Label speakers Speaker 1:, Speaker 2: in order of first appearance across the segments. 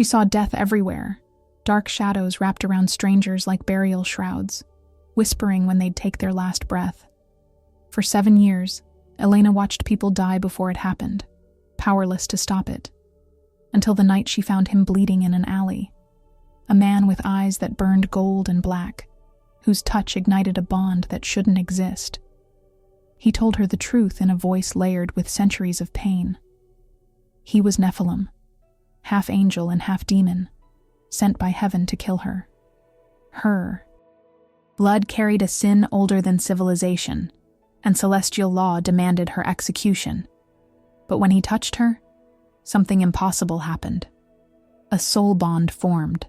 Speaker 1: She saw death everywhere, dark shadows wrapped around strangers like burial shrouds, whispering when they'd take their last breath. For 7 years, Elena watched people die before it happened, powerless to stop it, until the night she found him bleeding in an alley, a man with eyes that burned gold and black, whose touch ignited a bond that shouldn't exist. He told her the truth in a voice layered with centuries of pain. He was Nephilim, half angel and half demon, sent by heaven to kill her. Her. Blood carried a sin older than civilization, and celestial law demanded her execution. But when he touched her, something impossible happened. A soul bond formed,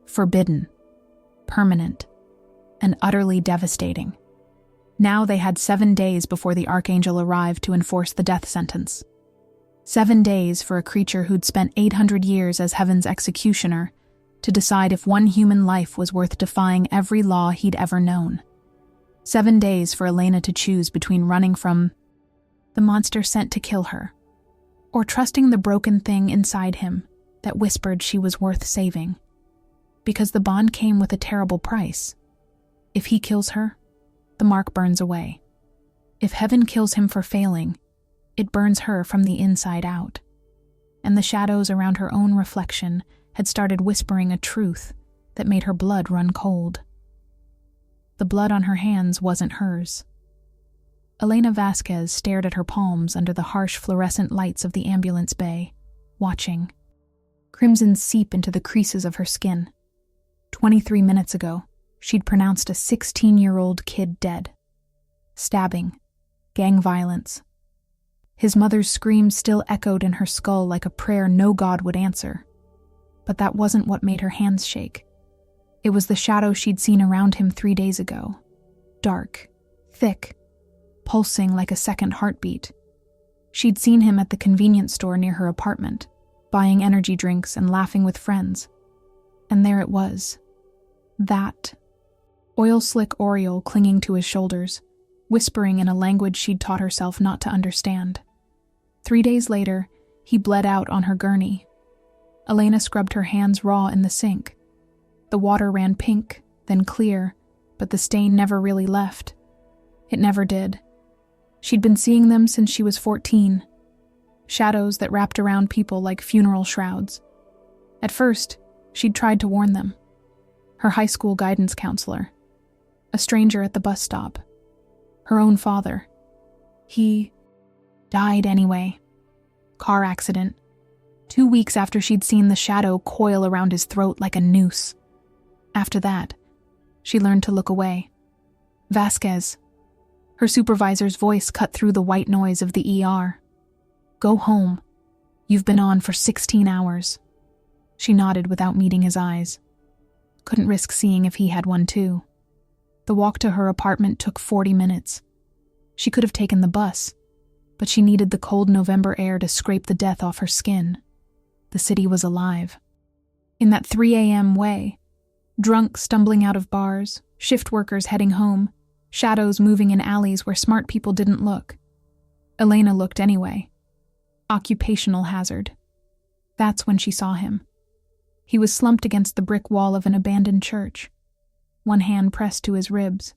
Speaker 1: forbidden, permanent, and utterly devastating. Now they had 7 days before the archangel arrived to enforce the death sentence. 7 days for a creature who'd spent 800 years as heaven's executioner to decide if one human life was worth defying every law he'd ever known. 7 days for Elena to choose between running from the monster sent to kill her, or trusting the broken thing inside him that whispered she was worth saving. Because the bond came with a terrible price. If he kills her, the mark burns away. If heaven kills him for failing, it burns her from the inside out. And the shadows around her own reflection had started whispering a truth that made her blood run cold. The blood on her hands wasn't hers. Elena Vasquez stared at her palms under the harsh fluorescent lights of the ambulance bay, watching. Crimson seep into the creases of her skin. 23 minutes ago, she'd pronounced a 16-year-old kid dead. Stabbing, gang violence. His mother's screams still echoed in her skull like a prayer no God would answer. But that wasn't what made her hands shake. It was the shadow she'd seen around him 3 days ago. Dark, thick, pulsing like a second heartbeat. She'd seen him at the convenience store near her apartment, buying energy drinks and laughing with friends. And there it was. That. Oil-slick Oriole clinging to his shoulders, whispering in a language she'd taught herself not to understand. 3 days later, he bled out on her gurney. Elena scrubbed her hands raw in the sink. The water ran pink, then clear, but the stain never really left. It never did. She'd been seeing them since she was 14. Shadows that wrapped around people like funeral shrouds. At first, she'd tried to warn them. Her high school guidance counselor. A stranger at the bus stop. Her own father. He died anyway. Car accident. 2 weeks after she'd seen the shadow coil around his throat like a noose. After that, she learned to look away. Vasquez. Her supervisor's voice cut through the white noise of the ER. Go home. You've been on for 16 hours. She nodded without meeting his eyes. Couldn't risk seeing if he had one too. The walk to her apartment took 40 minutes. She could have taken the bus, but she needed the cold November air to scrape the death off her skin. The city was alive. In that 3 a.m. way, drunk stumbling out of bars, shift workers heading home, shadows moving in alleys where smart people didn't look. Elena looked anyway. Occupational hazard. That's when she saw him. He was slumped against the brick wall of an abandoned church, one hand pressed to his ribs.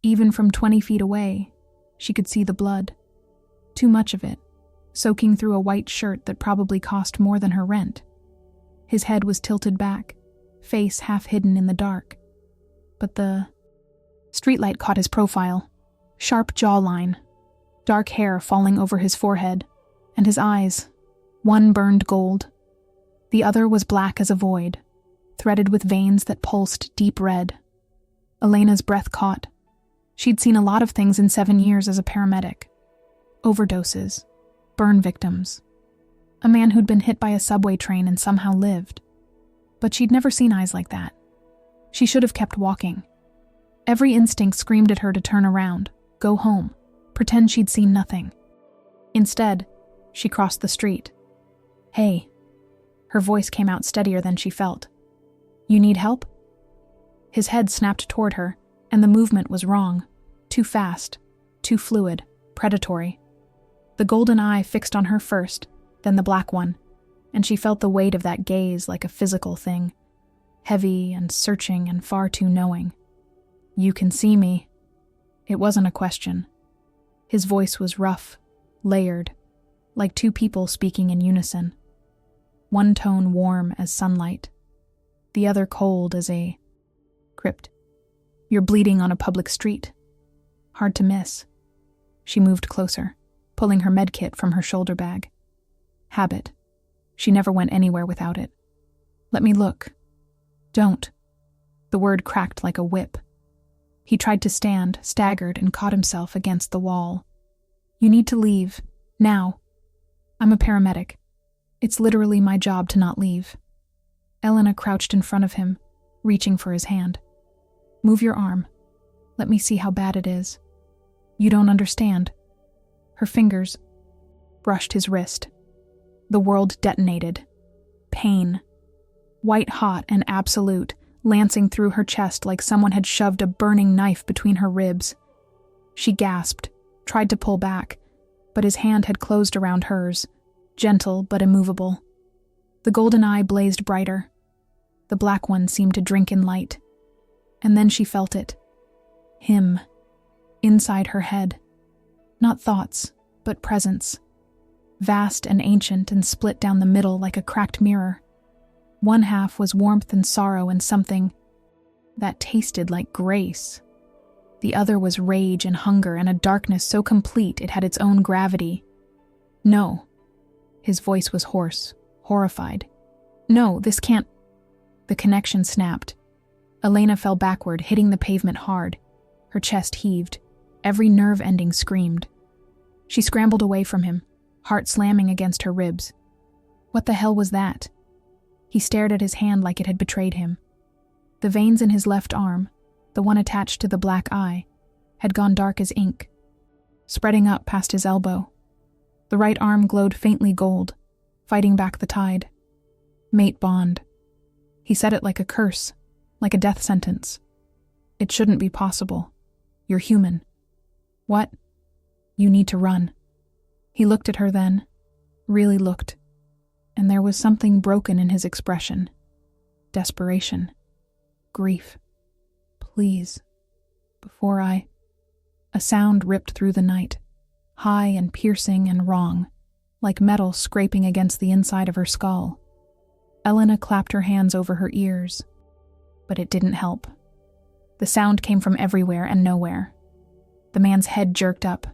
Speaker 1: Even from 20 feet away, she could see the blood. Too much of it, soaking through a white shirt that probably cost more than her rent. His head was tilted back, face half hidden in the dark. But the streetlight caught his profile. Sharp jawline, dark hair falling over his forehead, and his eyes, one burned gold. The other was black as a void, threaded with veins that pulsed deep red. Elena's breath caught. She'd seen a lot of things in 7 years as a paramedic. Overdoses, burn victims, a man who'd been hit by a subway train and somehow lived. But she'd never seen eyes like that. She should have kept walking. Every instinct screamed at her to turn around, go home, pretend she'd seen nothing. Instead, she crossed the street. Hey. Her voice came out steadier than she felt. You need help? His head snapped toward her, and the movement was wrong. Too fast, too fluid, predatory. The golden eye fixed on her first, then the black one. and she felt the weight of that gaze like a physical thing, heavy and searching and far too knowing. "You can see me." It wasn't a question. His voice was rough, layered, like two people speaking in unison. One tone warm as sunlight, the other cold as a crypt. "You're bleeding on a public street. Hard to miss." She moved closer, pulling her medkit from her shoulder bag. Habit. She never went anywhere without it. "Let me look." "Don't." The word cracked like a whip. He tried to stand, staggered, and caught himself against the wall. "You need to leave. Now. I'm a paramedic. It's literally my job to not leave." Elena crouched in front of him, reaching for his hand. "Move your arm. Let me see how bad it is." "You don't understand." Her fingers brushed his wrist. The world detonated. Pain. White hot and absolute, lancing through her chest like someone had shoved a burning knife between her ribs. She gasped, tried to pull back, but his hand had closed around hers, gentle but immovable. The golden eye blazed brighter. The black one seemed to drink in light. And then she felt it. Him. Inside her head. Not thoughts, but presence. Vast and ancient and split down the middle like a cracked mirror. One half was warmth and sorrow and something that tasted like grace. The other was rage and hunger and a darkness so complete it had its own gravity. "No." His voice was hoarse, horrified. "No, this can't." The connection snapped. Elena fell backward, hitting the pavement hard. Her chest heaved. Every nerve ending screamed. She scrambled away from him, heart slamming against her ribs. What the hell was that? He stared at his hand like it had betrayed him. The veins in his left arm, the one attached to the black eye, had gone dark as ink, spreading up past his elbow. The right arm glowed faintly gold, fighting back the tide. Mate bond. He said it like a curse, like a death sentence. "It shouldn't be possible. You're human." "What?" "You need to run." He looked at her then, really looked, and there was something broken in his expression. Desperation. Grief. "Please. Before I..." A sound ripped through the night, high and piercing and wrong, like metal scraping against the inside of her skull. Elena clapped her hands over her ears, but it didn't help. The sound came from everywhere and nowhere. The man's head jerked up.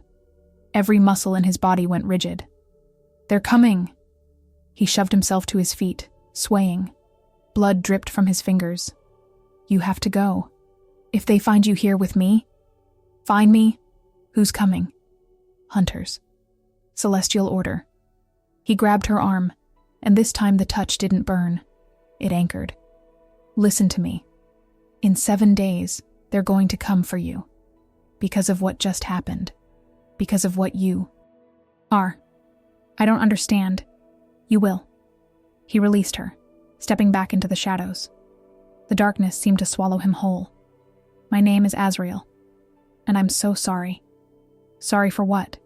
Speaker 1: Every muscle in his body went rigid. "They're coming!" He shoved himself to his feet, swaying. Blood dripped from his fingers. "You have to go. If they find you here with me..." "Find me? Who's coming?" "Hunters. Celestial order." He grabbed her arm, and this time the touch didn't burn. It anchored. "Listen to me. In 7 days, they're going to come for you. Because of what just happened. Because of what you are. I don't understand. You will." He released her, stepping back into the shadows. The darkness seemed to swallow him whole. "My name is Azrael, and I'm so sorry." "Sorry for what?"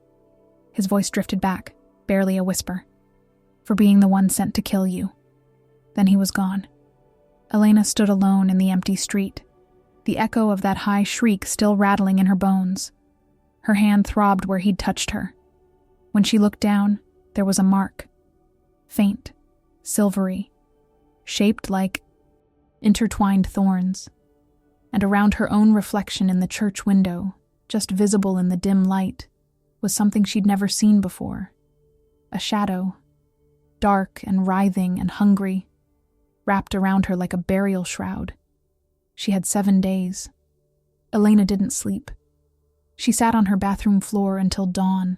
Speaker 1: His voice drifted back, barely a whisper. "For being the one sent to kill you." Then he was gone. Elena stood alone in the empty street, the echo of that high shriek still rattling in her bones. Her hand throbbed where he'd touched her. When she looked down, there was a mark. Faint, silvery, shaped like intertwined thorns. And around her own reflection in the church window, just visible in the dim light, was something she'd never seen before. A shadow, dark and writhing and hungry, wrapped around her like a burial shroud. She had 7 days. Elena didn't sleep. She sat on her bathroom floor until dawn,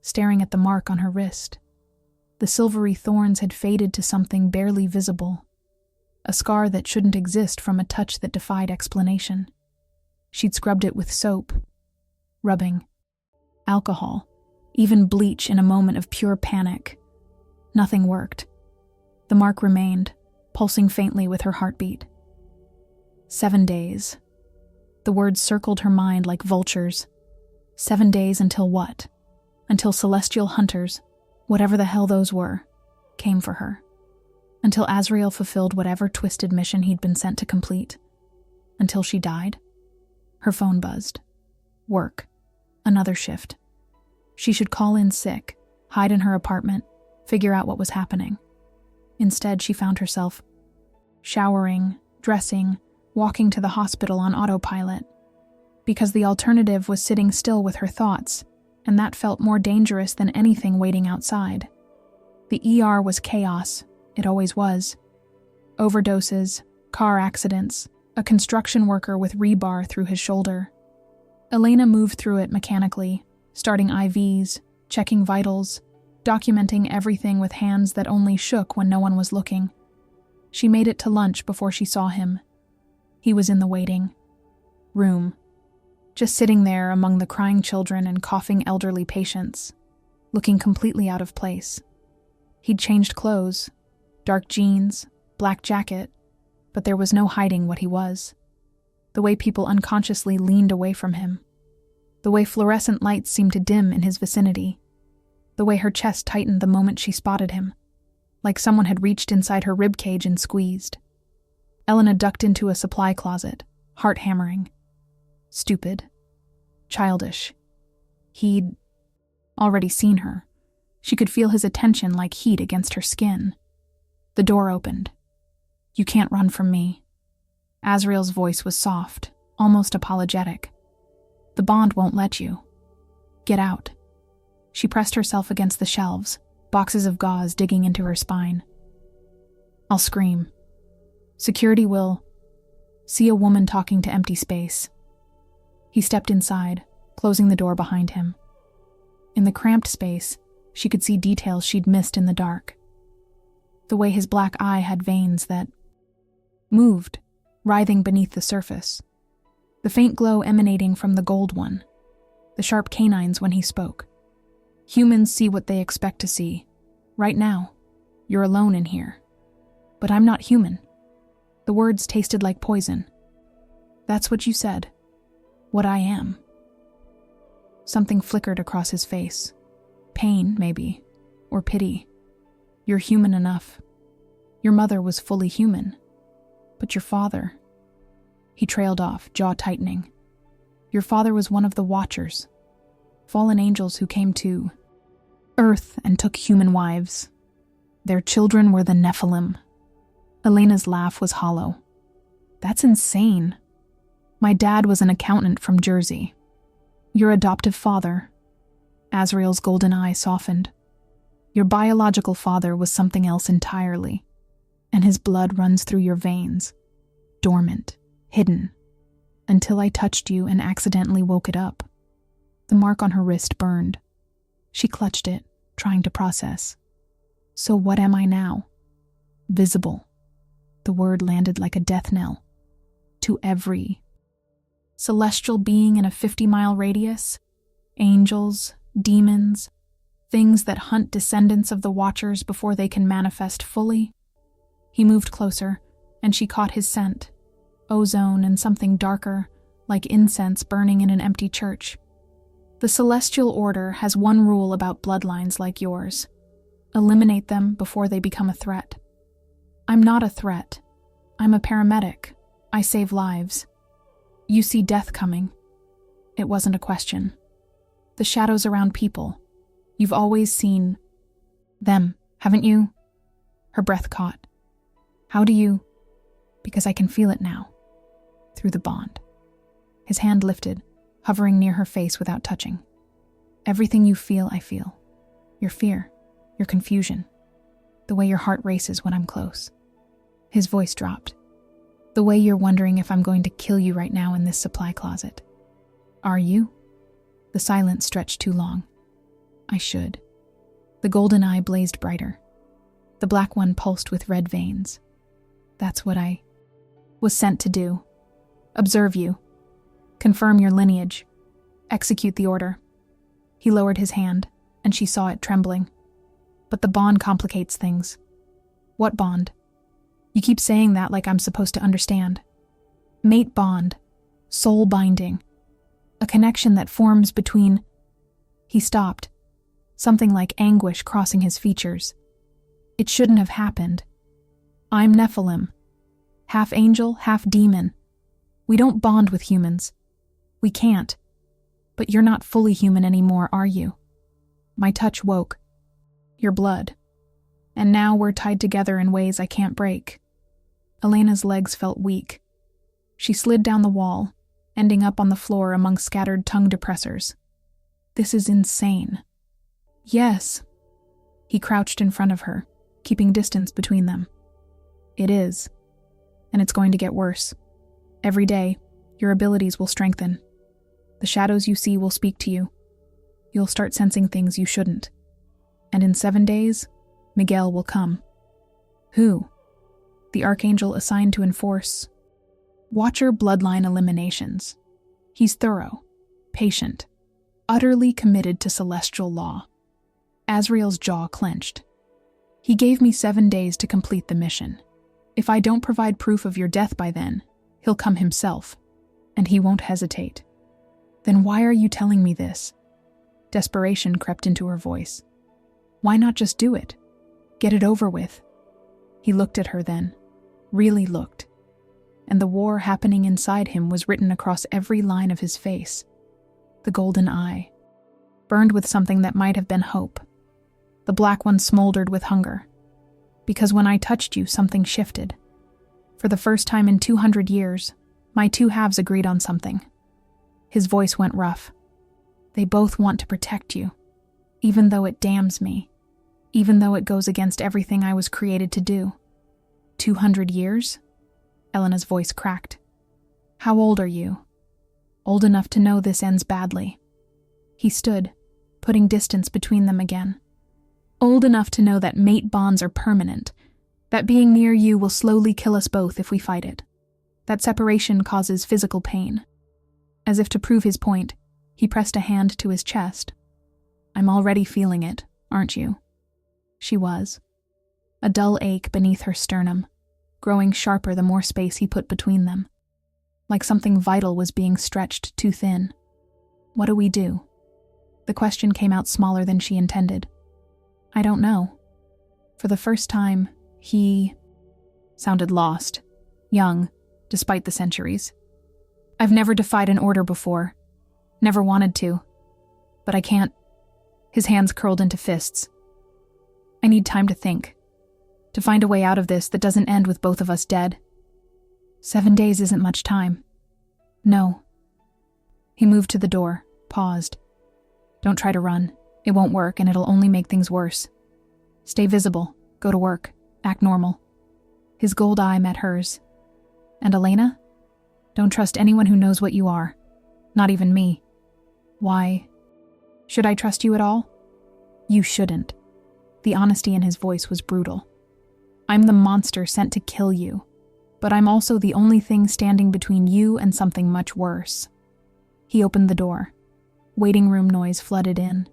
Speaker 1: staring at the mark on her wrist. The silvery thorns had faded to something barely visible, a scar that shouldn't exist from a touch that defied explanation. She'd scrubbed it with soap, rubbing, alcohol, even bleach in a moment of pure panic. Nothing worked. The mark remained, pulsing faintly with her heartbeat. 7 days. The words circled her mind like vultures. 7 days until what? Until celestial hunters, whatever the hell those were, came for her. until Azrael fulfilled whatever twisted mission he'd been sent to complete. Until she died. Her phone buzzed. Work. Another shift. She should call in sick, hide in her apartment, figure out what was happening. Instead, she found herself showering, dressing, walking to the hospital on autopilot. Because the alternative was sitting still with her thoughts, and that felt more dangerous than anything waiting outside. The ER was chaos. It always was. Overdoses, car accidents, a construction worker with rebar through his shoulder. Elena moved through it mechanically, starting IVs, checking vitals, documenting everything with hands that only shook when no one was looking. She made it to lunch before she saw him. He was in the waiting room, just sitting there among the crying children and coughing elderly patients, looking completely out of place. He'd changed clothes, dark jeans, black jacket, but there was no hiding what he was. The way people unconsciously leaned away from him. The way fluorescent lights seemed to dim in his vicinity. The way her chest tightened the moment she spotted him, like someone had reached inside her ribcage and squeezed. Elena ducked into a supply closet, heart hammering. Stupid. Childish. He'd already seen her. She could feel his attention like heat against her skin. The door opened. "You can't run from me." Azrael's voice was soft, almost apologetic. "The bond won't let you. Get out." She pressed herself against the shelves, boxes of gauze digging into her spine. "I'll scream. Security will see a woman talking to empty space." He stepped inside, closing the door behind him. In the cramped space, she could see details she'd missed in the dark. The way his black eye had veins that moved, writhing beneath the surface. The faint glow emanating from the gold one. The sharp canines when he spoke. Humans see what they expect to see. Right now, you're alone in here. But I'm not human. The words tasted like poison. That's what you said. What I am. Something flickered across his face. Pain, maybe. Or pity. You're human enough. Your mother was fully human. But your father... He trailed off, jaw tightening. Your father was one of the Watchers. Fallen angels who came to Earth and took human wives. Their children were the Nephilim. Elena's laugh was hollow. That's insane. My dad was an accountant from Jersey. Your adoptive father... Azrael's golden eye softened. Your biological father was something else entirely, and his blood runs through your veins, dormant, hidden, until I touched you and accidentally woke it up. The mark on her wrist burned. She clutched it, trying to process. So what am I now? Visible. The word landed like a death knell. To every celestial being in a 50-mile radius, angels, demons, things that hunt descendants of the Watchers before they can manifest fully. He moved closer, and she caught his scent. Ozone and something darker, like incense burning in an empty church. The Celestial Order has one rule about bloodlines like yours. Eliminate them before they become a threat. I'm not a threat. I'm a paramedic. I save lives. You see death coming. It wasn't a question. The shadows around people. You've always seen them, haven't you? Her breath caught. How do you? Because I can feel it now. Through the bond. His hand lifted, hovering near her face without touching. Everything you feel, I feel. Your fear, your confusion, the way your heart races when I'm close. His voice dropped. The way you're wondering if I'm going to kill you right now in this supply closet. Are you? The silence stretched too long. I should. The golden eye blazed brighter. The black one pulsed with red veins. That's what I was sent to do. Observe you. Confirm your lineage. Execute the order. He lowered his hand, and she saw it trembling. But the bond complicates things. What bond? You keep saying that like I'm supposed to understand. Mate bond. Soul binding. A connection that forms between... He stopped. Something like anguish crossing his features. It shouldn't have happened. I'm Nephilim. Half angel, half demon. We don't bond with humans. We can't. But you're not fully human anymore, are you? My touch woke. Your blood. And now we're tied together in ways I can't break. Elena's legs felt weak. She slid down the wall, ending up on the floor among scattered tongue depressors. This is insane. Yes. He crouched in front of her, keeping distance between them. It is. And it's going to get worse. Every day, your abilities will strengthen. The shadows you see will speak to you. You'll start sensing things you shouldn't. And in 7 days, Miguel will come. Who? The archangel assigned to enforce Watcher bloodline eliminations. He's thorough, patient, utterly committed to celestial law. Azrael's jaw clenched. He gave me 7 days to complete the mission. If I don't provide proof of your death by then, he'll come himself, and he won't hesitate. Then why are you telling me this? Desperation crept into her voice. Why not just do it? Get it over with. He looked at her then, really looked, and the war happening inside him was written across every line of his face. The golden eye, burned with something that might have been hope. The black one smoldered with hunger. Because when I touched you, something shifted. For the first time in 200 years, my two halves agreed on something. His voice went rough. They both want to protect you, even though it damns me, even though it goes against everything I was created to do. 200 years? Elena's voice cracked. How old are you? Old enough to know this ends badly. He stood, putting distance between them again. Old enough to know that mate bonds are permanent, that being near you will slowly kill us both if we fight it, that separation causes physical pain. As if to prove his point, he pressed a hand to his chest. I'm already feeling it, aren't you? She was. A dull ache beneath her sternum, growing sharper the more space he put between them. Like something vital was being stretched too thin. What do we do? The question came out smaller than she intended. I don't know. For the first time, he sounded lost, young, despite the centuries. I've never defied an order before. Never wanted to. But I can't. His hands curled into fists. I need time to think. To find a way out of this that doesn't end with both of us dead. 7 days isn't much time. No. He moved to the door, paused. Don't try to run. It won't work, and it'll only make things worse. Stay visible. Go to work. Act normal. His gold eye met hers. And Elena? Don't trust anyone who knows what you are. Not even me. Why? Should I trust you at all? You shouldn't. The honesty in his voice was brutal. I'm the monster sent to kill you, but I'm also the only thing standing between you and something much worse. He opened the door. Waiting room noise flooded in.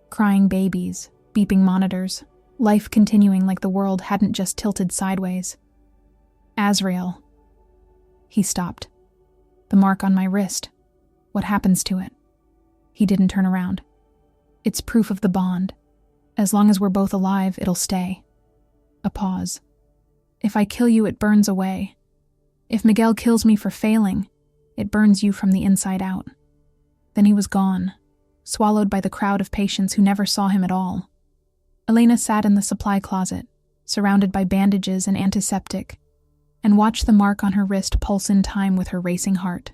Speaker 1: Crying babies, beeping monitors, life continuing like the world hadn't just tilted sideways. Azrael. He stopped. The mark on my wrist. What happens to it? He didn't turn around. It's proof of the bond. As long as we're both alive, it'll stay. A pause. If I kill you, it burns away. If Miguel kills me for failing, it burns you from the inside out. Then he was gone, swallowed by the crowd of patients who never saw him at all. Elena sat in the supply closet, surrounded by bandages and antiseptic, and watched the mark on her wrist pulse in time with her racing heart.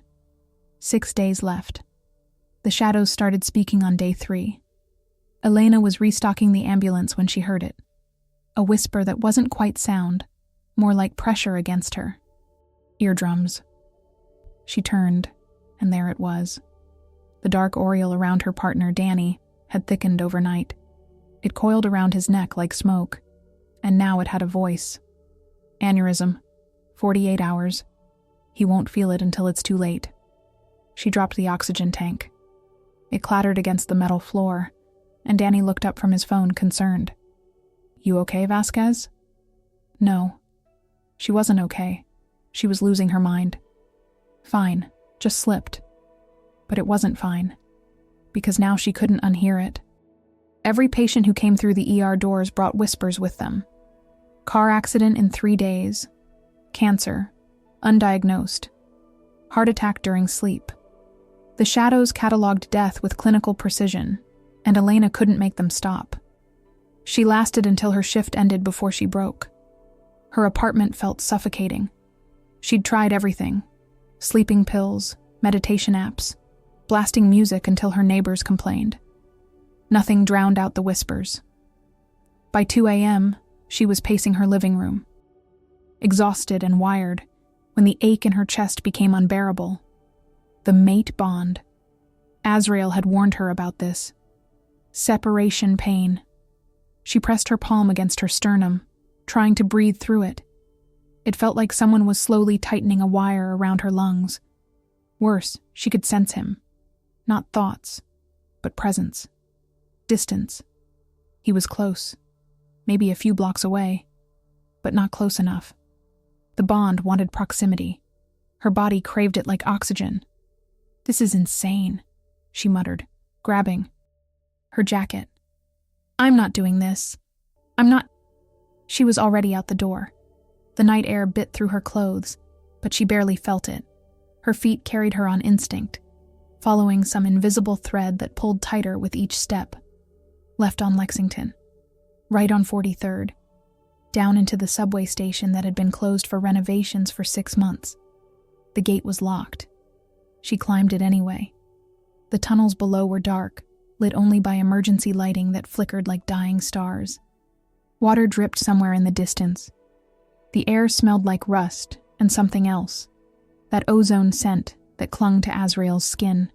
Speaker 1: 6 days left. The shadows started speaking on day 3. Elena was restocking the ambulance when she heard it. A whisper that wasn't quite sound, more like pressure against her. Eardrums. She turned, and there it was. The dark aureole around her partner, Danny, had thickened overnight. It coiled around his neck like smoke, and now it had a voice. Aneurysm. 48 hours. He won't feel it until it's too late. She dropped the oxygen tank. It clattered against the metal floor, and Danny looked up from his phone, concerned. You okay, Vasquez? No. She wasn't okay. She was losing her mind. Fine, just slipped. But it wasn't fine, because now she couldn't unhear it. Every patient who came through the ER doors brought whispers with them. Car accident in 3 days. Cancer. Undiagnosed. Heart attack during sleep. The shadows cataloged death with clinical precision, and Elena couldn't make them stop. She lasted until her shift ended before she broke. Her apartment felt suffocating. She'd tried everything: sleeping pills, meditation apps, blasting music until her neighbors complained. Nothing drowned out the whispers. By 2 a.m., she was pacing her living room. Exhausted and wired, when the ache in her chest became unbearable. The mate bond. Azrael had warned her about this. Separation pain. She pressed her palm against her sternum, trying to breathe through it. It felt like someone was slowly tightening a wire around her lungs. Worse, she could sense him. Not thoughts, but presence. Distance. He was close. Maybe a few blocks away, but not close enough. The bond wanted proximity. Her body craved it like oxygen. "This is insane," she muttered, grabbing her jacket. "I'm not doing this. I'm not..." She was already out the door. The night air bit through her clothes, but she barely felt it. Her feet carried her on instinct, following some invisible thread that pulled tighter with each step. Left on Lexington. Right on 43rd. Down into the subway station that had been closed for renovations for 6 months. The gate was locked. She climbed it anyway. The tunnels below were dark, lit only by emergency lighting that flickered like dying stars. Water dripped somewhere in the distance. The air smelled like rust and something else, that ozone scent that clung to Azrael's skin.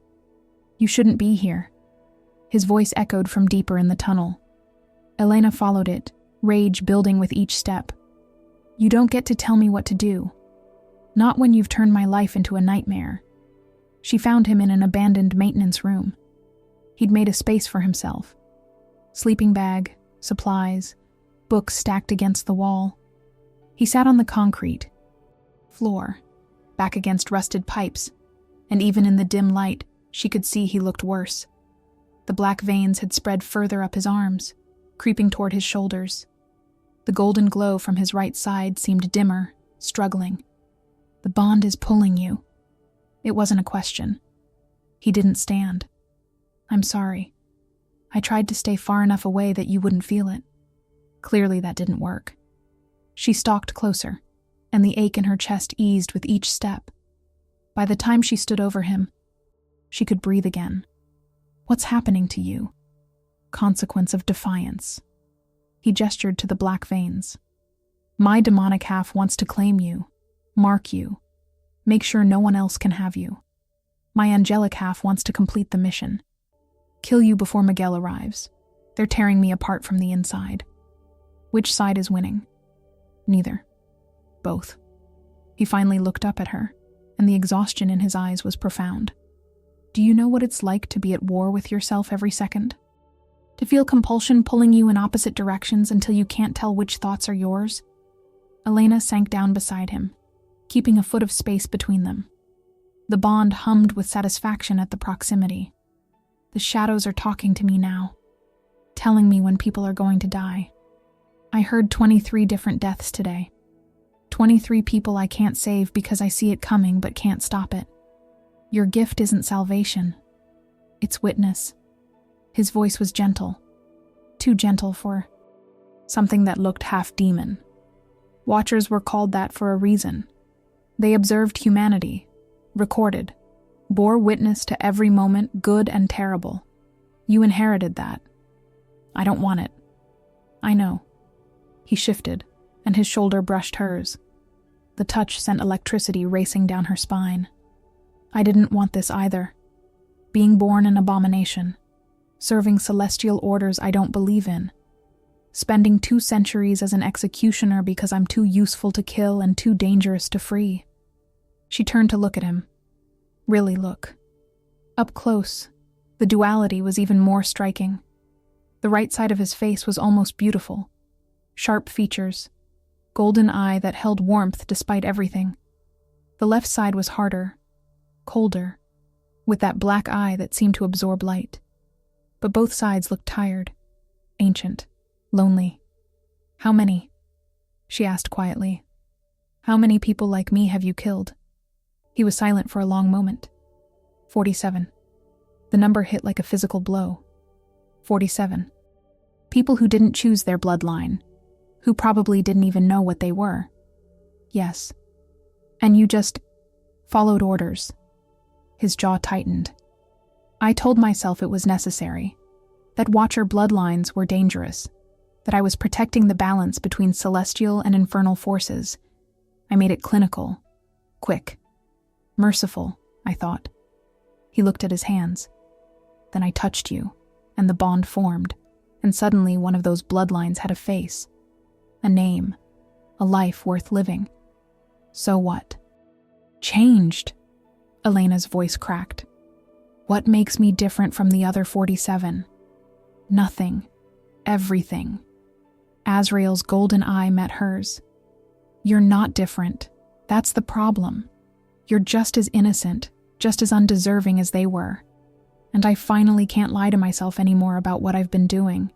Speaker 1: "You shouldn't be here." His voice echoed from deeper in the tunnel. Elena followed it, rage building with each step. "You don't get to tell me what to do. Not when you've turned my life into a nightmare." She found him in an abandoned maintenance room. He'd made a space for himself. Sleeping bag, supplies, books stacked against the wall. He sat on the concrete floor, back against rusted pipes, and even in the dim light, she could see he looked worse. The black veins had spread further up his arms, creeping toward his shoulders. The golden glow from his right side seemed dimmer, struggling. "The bond is pulling you." It wasn't a question. He didn't stand. "I'm sorry. I tried to stay far enough away that you wouldn't feel it." Clearly that didn't work. She stalked closer, and the ache in her chest eased with each step. By the time she stood over him, she could breathe again. "What's happening to you?" Consequence of defiance. He gestured to the black veins. "My demonic half wants to claim you, mark you, make sure no one else can have you. My angelic half wants to complete the mission. Kill you before Miguel arrives. They're tearing me apart from the inside." Which side is winning? Neither. Both. He finally looked up at her, and the exhaustion in his eyes was profound. "Do you know what it's like to be at war with yourself every second? To feel compulsion pulling you in opposite directions until you can't tell which thoughts are yours?" Elena sank down beside him, keeping a foot of space between them. The bond hummed with satisfaction at the proximity. "The shadows are talking to me now, telling me when people are going to die. I heard 23 different deaths today. 23 people I can't save because I see it coming but can't stop it. Your gift isn't salvation. It's witness." His voice was gentle. Too gentle for something that looked half demon. Watchers were called that for a reason. They observed humanity, recorded, bore witness to every moment, good and terrible. You inherited that. I don't want it. I know. He shifted, and his shoulder brushed hers. The touch sent electricity racing down her spine. I didn't want this either. Being born an abomination. Serving celestial orders I don't believe in. Spending 2 centuries as an executioner because I'm too useful to kill and too dangerous to free. She turned to look at him. Really look. Up close, the duality was even more striking. The right side of his face was almost beautiful. Sharp features, golden eye that held warmth despite everything. The left side was harder, colder, with that black eye that seemed to absorb light. But both sides looked tired, ancient, lonely. How many? she asked quietly. How many people like me have you killed? He was silent for a long moment. 47. The number hit like a physical blow. 47. People who didn't choose their bloodline, who probably didn't even know what they were. Yes. And you just followed orders. His jaw tightened. I told myself it was necessary, that Watcher bloodlines were dangerous, that I was protecting the balance between celestial and infernal forces. I made it clinical, quick, merciful, I thought. He looked at his hands. Then I touched you, and the bond formed, and suddenly one of those bloodlines had a face, a name, a life worth living. So what? Changed. Elena's voice cracked. What makes me different from the other 47? Nothing. Everything. Azrael's golden eye met hers. You're not different. That's the problem. You're just as innocent, just as undeserving as they were. And I finally can't lie to myself anymore about what I've been doing.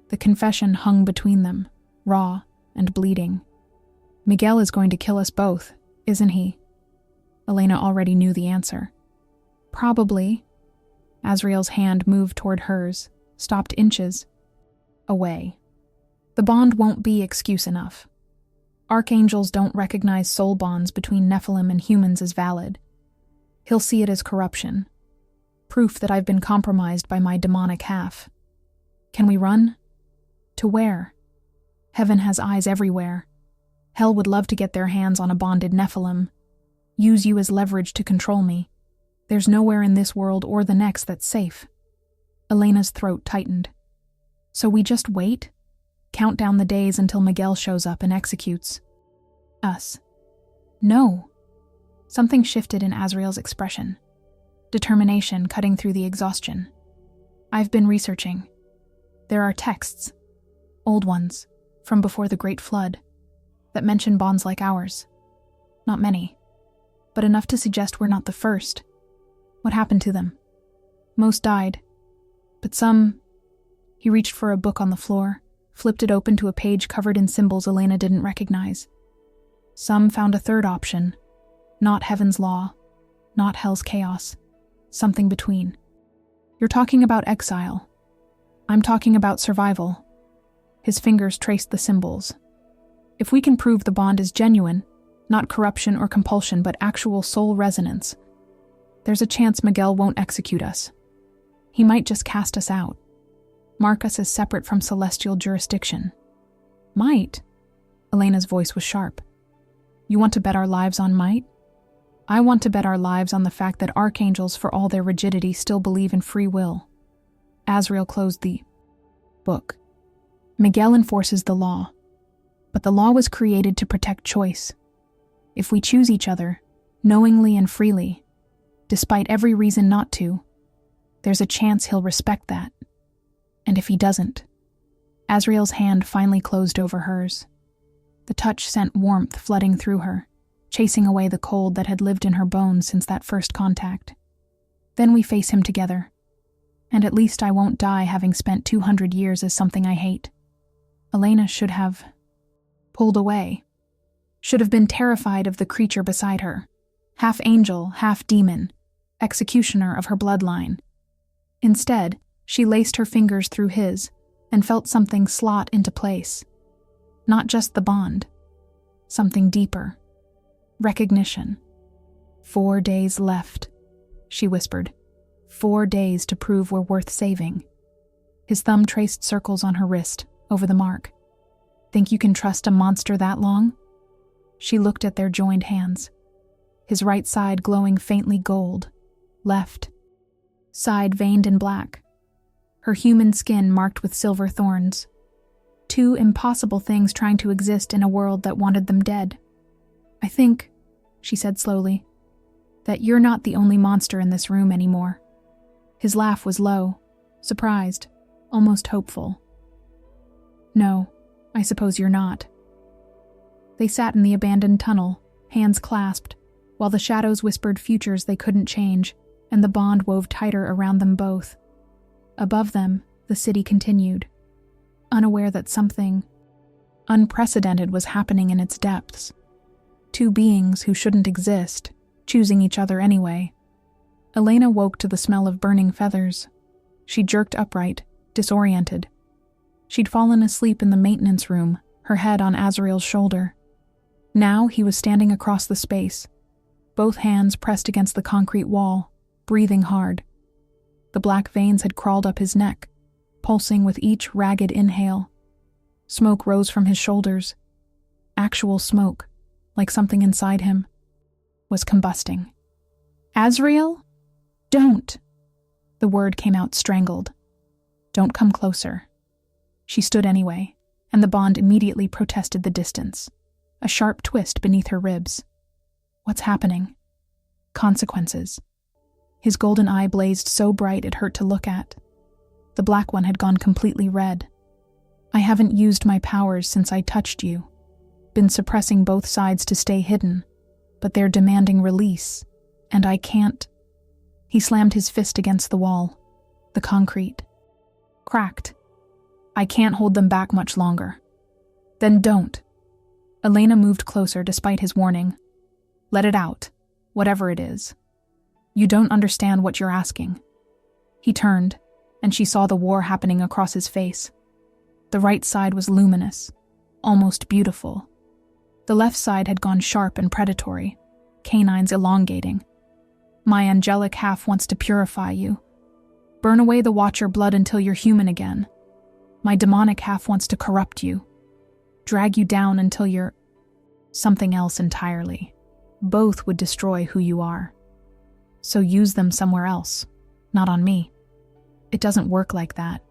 Speaker 1: The confession hung between them, raw and bleeding. Miguel is going to kill us both, isn't he? Elena already knew the answer. Probably. Azrael's hand moved toward hers, stopped inches away. The bond won't be excuse enough. Archangels don't recognize soul bonds between Nephilim and humans as valid. He'll see it as corruption. Proof that I've been compromised by my demonic half. Can we run? To where? Heaven has eyes everywhere. Hell would love to get their hands on a bonded Nephilim. Use you as leverage to control me. There's nowhere in this world or the next that's safe. Elena's throat tightened. So we just wait? Count down the days until Miguel shows up and executes us. No. Something shifted in Azrael's expression. Determination cutting through the exhaustion. I've been researching. There are texts, old ones, from before the Great Flood, that mention bonds like ours. Not many, but enough to suggest we're not the first. What happened to them? Most died, but some... He reached for a book on the floor, flipped it open to a page covered in symbols Elena didn't recognize. Some found a third option. Not heaven's law, not hell's chaos, something between. You're talking about exile. I'm talking about survival. His fingers traced the symbols. If we can prove the bond is genuine, not corruption or compulsion but actual soul resonance, there's a chance Miguel won't execute us. He might just cast us out. Mark us as separate from celestial jurisdiction. Might? Elena's voice was sharp. You want to bet our lives on might? I want to bet our lives on the fact that archangels, for all their rigidity, still believe in free will. Azrael closed the book. Miguel enforces the law, but the law was created to protect choice. If we choose each other, knowingly and freely, despite every reason not to, there's a chance he'll respect that. And if he doesn't... Azrael's hand finally closed over hers. The touch sent warmth flooding through her, chasing away the cold that had lived in her bones since that first contact. Then we face him together. And at least I won't die having spent 200 years as something I hate. Elena should have pulled away. Should have been terrified of the creature beside her. Half angel, half demon, executioner of her bloodline. Instead, she laced her fingers through his and felt something slot into place. Not just the bond. Something deeper. Recognition. 4 days left, she whispered. 4 days to prove we're worth saving. His thumb traced circles on her wrist, over the mark. Think you can trust a monster that long? She looked at their joined hands. His right side glowing faintly gold. Left side veined in black. Her human skin marked with silver thorns. 2 impossible things trying to exist in a world that wanted them dead. I think, she said slowly, that you're not the only monster in this room anymore. His laugh was low, surprised, almost hopeful. No, I suppose you're not. They sat in the abandoned tunnel, hands clasped, while the shadows whispered futures they couldn't change, and the bond wove tighter around them both. Above them, the city continued, unaware that something unprecedented was happening in its depths. Two beings who shouldn't exist, choosing each other anyway. Elena woke to the smell of burning feathers. She jerked upright, disoriented. She'd fallen asleep in the maintenance room, her head on Azrael's shoulder. Now he was standing across the space, both hands pressed against the concrete wall, breathing hard. The black veins had crawled up his neck, pulsing with each ragged inhale. Smoke rose from his shoulders. Actual smoke, like something inside him, was combusting. "Azrael? Don't!" The word came out strangled. "Don't come closer." She stood anyway, and the bond immediately protested the distance, a sharp twist beneath her ribs. What's happening? Consequences. His golden eye blazed so bright it hurt to look at. The black one had gone completely red. "I haven't used my powers since I touched you. Been suppressing both sides to stay hidden, but they're demanding release, and I can't." He slammed his fist against the wall. The concrete cracked. "I can't hold them back much longer." "Then don't." Elena moved closer despite his warning. "Let it out, whatever it is. You don't understand what you're asking." He turned, and she saw the war happening across his face. The right side was luminous, almost beautiful. The left side had gone sharp and predatory, canines elongating. "My angelic half wants to purify you. Burn away the Watcher blood until you're human again. My demonic half wants to corrupt you. Drag you down until you're something else entirely. Both would destroy who you are. So use them somewhere else, not on me." "It doesn't work like that.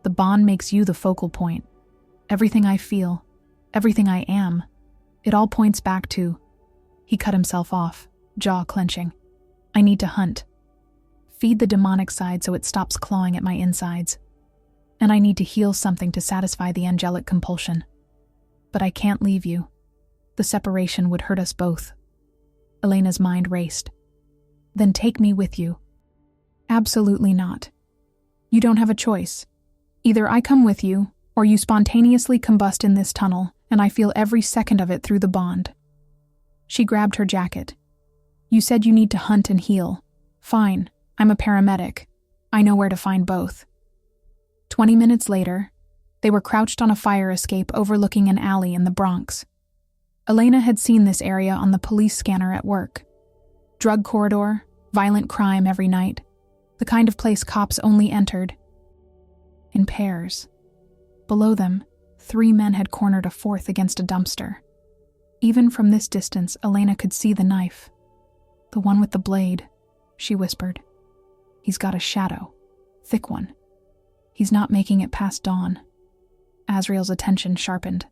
Speaker 1: The bond makes you the focal point. Everything I feel, everything I am, it all points back to..." He cut himself off, jaw clenching. "I need to hunt. Feed the demonic side so it stops clawing at my insides. And I need to heal something to satisfy the angelic compulsion. But I can't leave you. The separation would hurt us both." Elena's mind raced. "Then take me with you." "Absolutely not. You don't have a choice. Either I come with you, or you spontaneously combust in this tunnel, and I feel every second of it through the bond." She grabbed her jacket. "You said you need to hunt and heal. Fine, I'm a paramedic. I know where to find both." 20 minutes later, they were crouched on a fire escape overlooking an alley in the Bronx. Elena had seen this area on the police scanner at work. Drug corridor, violent crime every night, the kind of place cops only entered in pairs. Below them, 3 men had cornered a fourth against a dumpster. Even from this distance, Elena could see the knife. "The one with the blade," she whispered. "He's got a shadow, thick one. He's not making it past dawn." Azrael's attention sharpened.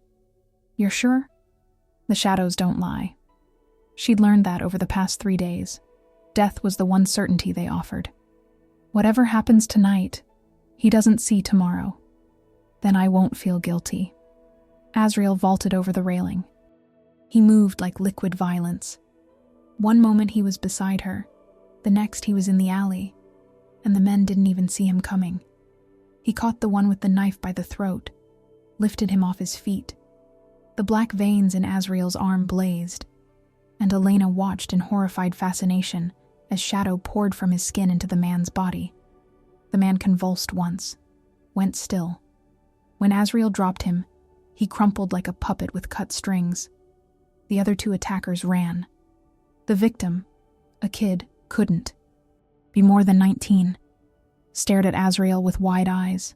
Speaker 1: "You're sure?" The shadows don't lie. She'd learned that over the past 3 days. Death was the one certainty they offered. Whatever happens tonight, he doesn't see tomorrow. Then I won't feel guilty. Azrael vaulted over the railing. He moved like liquid violence. One moment he was beside her, the next he was in the alley, and the men didn't even see him coming. He caught the one with the knife by the throat, lifted him off his feet. The black veins in Azrael's arm blazed, and Elena watched in horrified fascination as shadow poured from his skin into the man's body. The man convulsed once, went still. When Azrael dropped him, he crumpled like a puppet with cut strings. The other 2 attackers ran. The victim, a kid, couldn't be more than 19, stared at Azrael with wide eyes.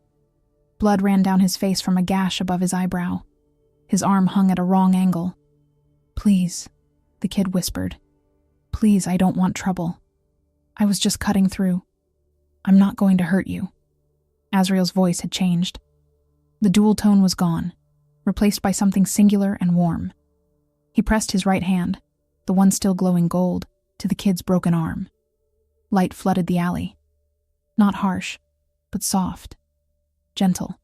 Speaker 1: Blood ran down his face from a gash above his eyebrow. His arm hung at a wrong angle. "Please," the kid whispered. "Please, I don't want trouble. I was just cutting through. I'm not going to hurt you." Azrael's voice had changed. The dual tone was gone, replaced by something singular and warm. He pressed his right hand, the one still glowing gold, to the kid's broken arm. Light flooded the alley. Not harsh, but soft, gentle.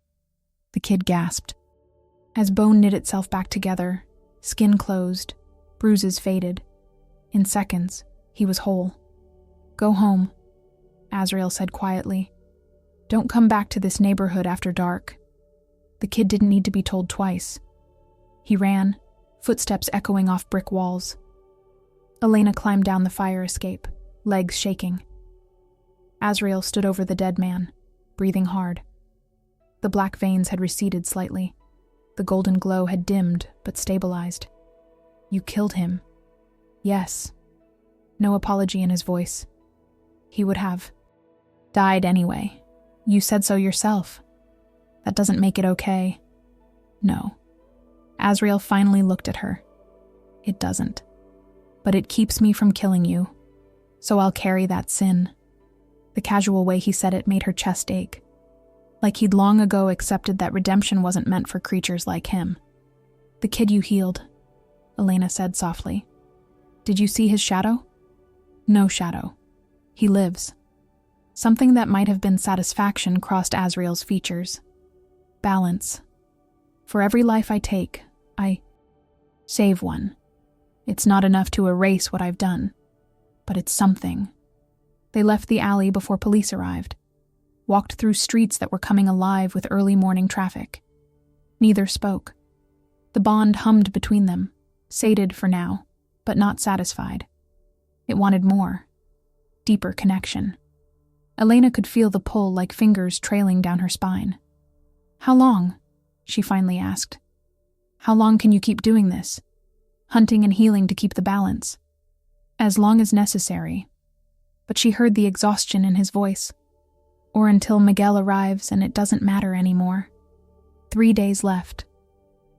Speaker 1: The kid gasped. As bone knit itself back together, skin closed, bruises faded. In seconds, he was whole. "Go home," Azrael said quietly. "Don't come back to this neighborhood after dark." The kid didn't need to be told twice. He ran, footsteps echoing off brick walls. Elena climbed down the fire escape, legs shaking. Azrael stood over the dead man, breathing hard. The black veins had receded slightly. The golden glow had dimmed but stabilized. "You killed him." "Yes." No apology in his voice. "He would have died anyway. You said so yourself. That doesn't make it okay." "No." Azrael finally looked at her. "It doesn't. But it keeps me from killing you. So I'll carry that sin." The casual way he said it made her chest ache. Like he'd long ago accepted that redemption wasn't meant for creatures like him. "The kid you healed," Elena said softly. "Did you see his shadow?" "No shadow. He lives." Something that might have been satisfaction crossed Azrael's features. "Balance. For every life I take, I save one. It's not enough to erase what I've done, but it's something." They left the alley before police arrived, walked through streets that were coming alive with early morning traffic. Neither spoke. The bond hummed between them, sated for now, but not satisfied. It wanted more, deeper connection. Elena could feel the pull like fingers trailing down her spine. "How long?" she finally asked. "How long can you keep doing this? Hunting and healing to keep the balance?" "As long as necessary." But she heard the exhaustion in his voice. "Or until Miguel arrives and it doesn't matter anymore." 3 days left.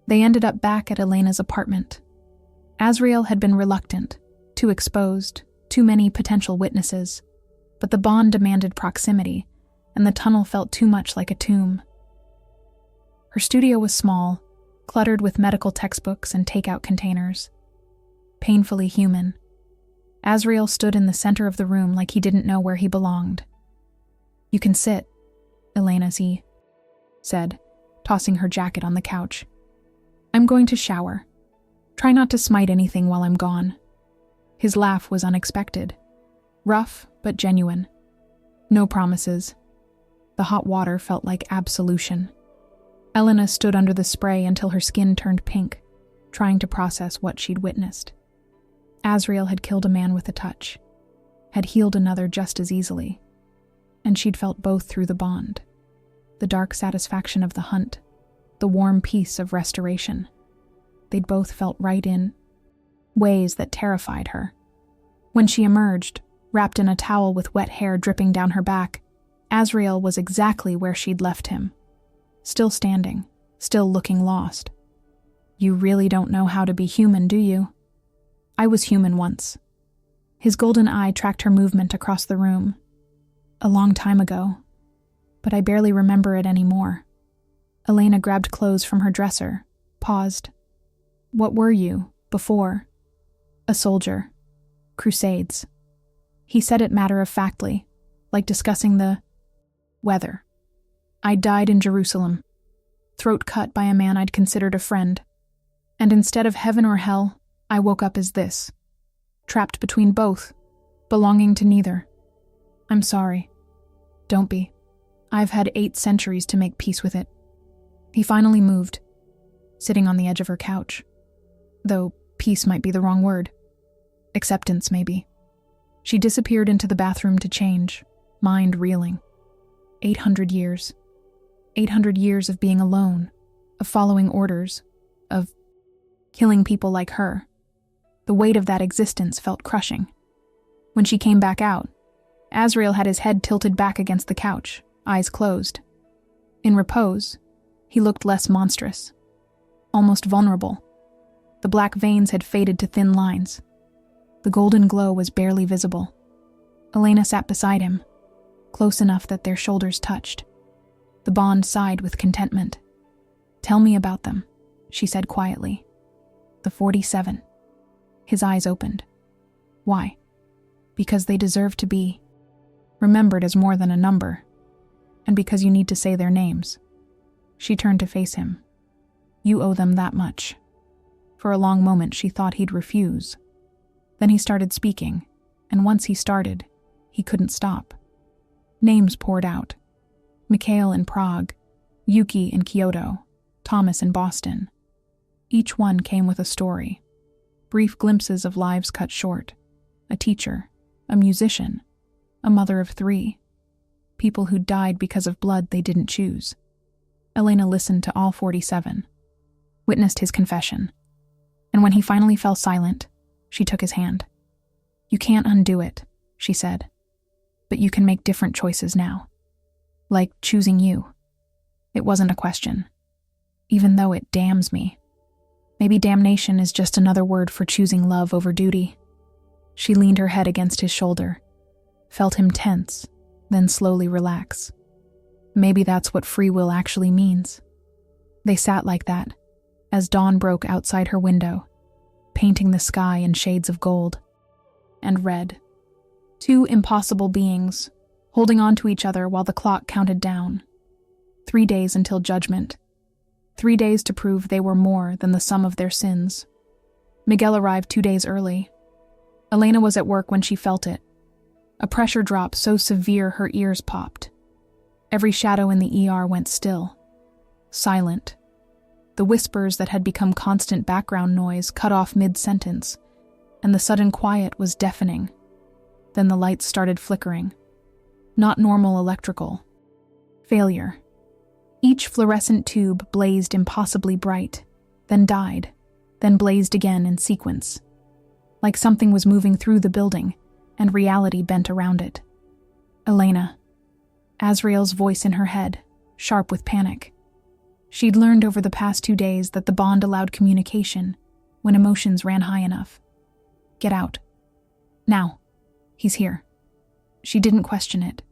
Speaker 1: They ended up back at Elena's apartment. Azrael had been reluctant, too exposed, too many potential witnesses, but the bond demanded proximity, and the tunnel felt too much like a tomb. Her studio was small, cluttered with medical textbooks and takeout containers. Painfully human. Azrael stood in the center of the room like he didn't know where he belonged. "You can sit," Elena said, tossing her jacket on the couch. "I'm going to shower. Try not to smite anything while I'm gone." His laugh was unexpected. Rough, but genuine. No promises. The hot water felt like absolution. Elena stood under the spray until her skin turned pink, trying to process what she'd witnessed. Azrael had killed a man with a touch, had healed another just as easily, and she'd felt both through the bond. The dark satisfaction of the hunt, the warm peace of restoration. They'd both felt right in ways that terrified her. When she emerged, wrapped in a towel with wet hair dripping down her back, Azrael was exactly where she'd left him. Still standing, still looking lost. "You really don't know how to be human, do you?" "I was human once." His golden eye tracked her movement across the room. "A long time ago, but I barely remember it anymore." Elena grabbed clothes from her dresser, paused. "What were you, before?" "A soldier. Crusades." He said it matter-of-factly, like discussing the weather. "I died in Jerusalem, throat cut by a man I'd considered a friend. And instead of heaven or hell, I woke up as this, trapped between both, belonging to neither. I'm sorry. Don't be. I've had 8 centuries to make peace with it." He finally moved, sitting on the edge of her couch. Though peace might be the wrong word. Acceptance, maybe. She disappeared into the bathroom to change, mind reeling. 800 years. 800 years of being alone, of following orders, of killing people like her. The weight of that existence felt crushing. When she came back out, Azrael had his head tilted back against the couch, eyes closed. In repose, he looked less monstrous, almost vulnerable. The black veins had faded to thin lines. The golden glow was barely visible. Elena sat beside him, close enough that their shoulders touched. The bond sighed with contentment. "Tell me about them," she said quietly. "The 47. His eyes opened. "Why?" "Because they deserve to be remembered as more than a number, and because you need to say their names." She turned to face him. "You owe them that much." For a long moment she thought he'd refuse. Then he started speaking, and once he started, he couldn't stop. Names poured out. Mikhail in Prague, Yuki in Kyoto, Thomas in Boston. Each one came with a story, brief glimpses of lives cut short, a teacher, a musician, a mother of 3, people who died because of blood they didn't choose. Elena listened to all 47, witnessed his confession, and when he finally fell silent, she took his hand. "You can't undo it," she said, "but you can make different choices now. Like choosing you." It wasn't a question, even though it damns me. Maybe damnation is just another word for choosing love over duty. She leaned her head against his shoulder, felt him tense, then slowly relax. Maybe that's what free will actually means. They sat like that, as dawn broke outside her window, painting the sky in shades of gold and red. 2 impossible beings, holding on to each other while the clock counted down. 3 days until judgment. 3 days to prove they were more than the sum of their sins. Miguel arrived 2 days early. Elena was at work when she felt it. A pressure drop so severe her ears popped. Every shadow in the ER went still. Silent. The whispers that had become constant background noise cut off mid-sentence, and the sudden quiet was deafening. Then the lights started flickering. Not normal electrical. Failure. Each fluorescent tube blazed impossibly bright, then died, then blazed again in sequence. Like something was moving through the building, and reality bent around it. Elena. Azrael's voice in her head, sharp with panic. She'd learned over the past 2 days that the bond allowed communication when emotions ran high enough. "Get out. Now. He's here." She didn't question it.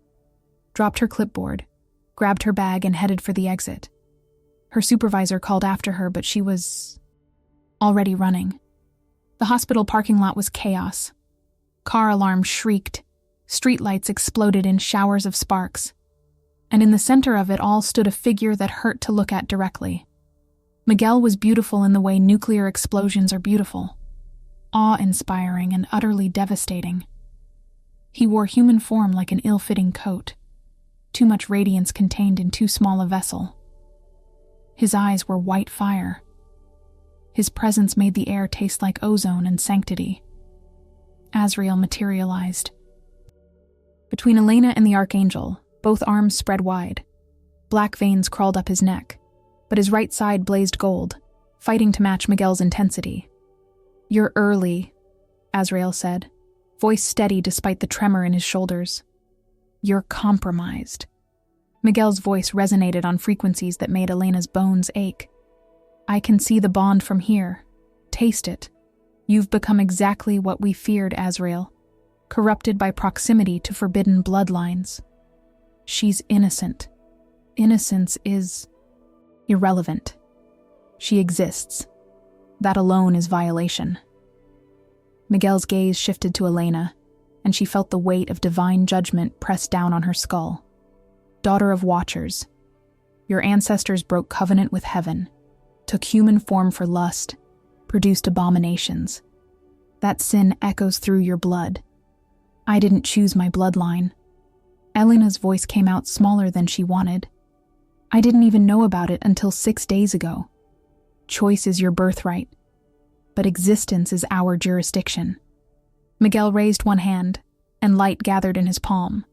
Speaker 1: Dropped her clipboard, grabbed her bag and headed for the exit. Her supervisor called after her, but she was already running. The hospital parking lot was chaos. Car alarms shrieked, streetlights exploded in showers of sparks, and in the center of it all stood a figure that hurt to look at directly. Miguel was beautiful in the way nuclear explosions are beautiful, awe-inspiring and utterly devastating. He wore human form like an ill-fitting coat, too much radiance contained in too small a vessel. His eyes were white fire. His presence made the air taste like ozone and sanctity. Azrael materialized. Between Elena and the Archangel, both arms spread wide. Black veins crawled up his neck, but his right side blazed gold, fighting to match Miguel's intensity. "You're early," Azrael said, voice steady despite the tremor in his shoulders. "You're compromised." Miguel's voice resonated on frequencies that made Elena's bones ache. "I can see the bond from here. Taste it. You've become exactly what we feared, Azrael, corrupted by proximity to forbidden bloodlines. She's innocent. Innocence is irrelevant. She exists. That alone is violation." Miguel's gaze shifted to Elena, and she felt the weight of divine judgment pressed down on her skull. "Daughter of Watchers, your ancestors broke covenant with heaven, took human form for lust, produced abominations. That sin echoes through your blood. I didn't choose my bloodline." Elena's voice came out smaller than she wanted. "I didn't even know about it until 6 days ago. Choice is your birthright, but existence is our jurisdiction." Miguel raised one hand, and light gathered in his palm.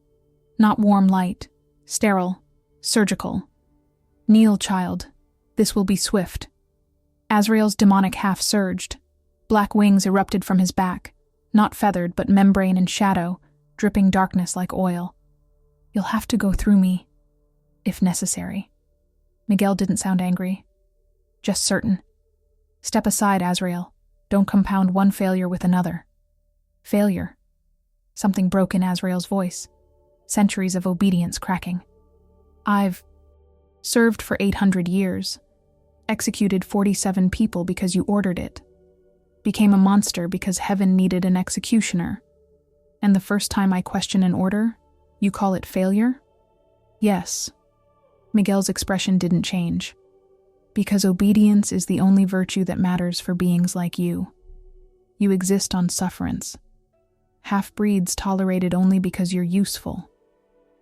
Speaker 1: Not warm light, sterile, surgical. "Kneel, child. This will be swift." Azrael's demonic half surged. Black wings erupted from his back, not feathered but membrane and shadow, dripping darkness like oil. "You'll have to go through me, if necessary." Miguel didn't sound angry, just certain. "Step aside, Azrael. Don't compound one failure with another." "Failure?" Something broke in Azrael's voice, centuries of obedience cracking. "I've served for 800 years, executed 47 people because you ordered it, became a monster because heaven needed an executioner, and the first time I question an order, you call it failure?" "Yes." Miguel's expression didn't change. "Because obedience is the only virtue that matters for beings like you. You exist on sufferance. Half-breeds tolerated only because you're useful.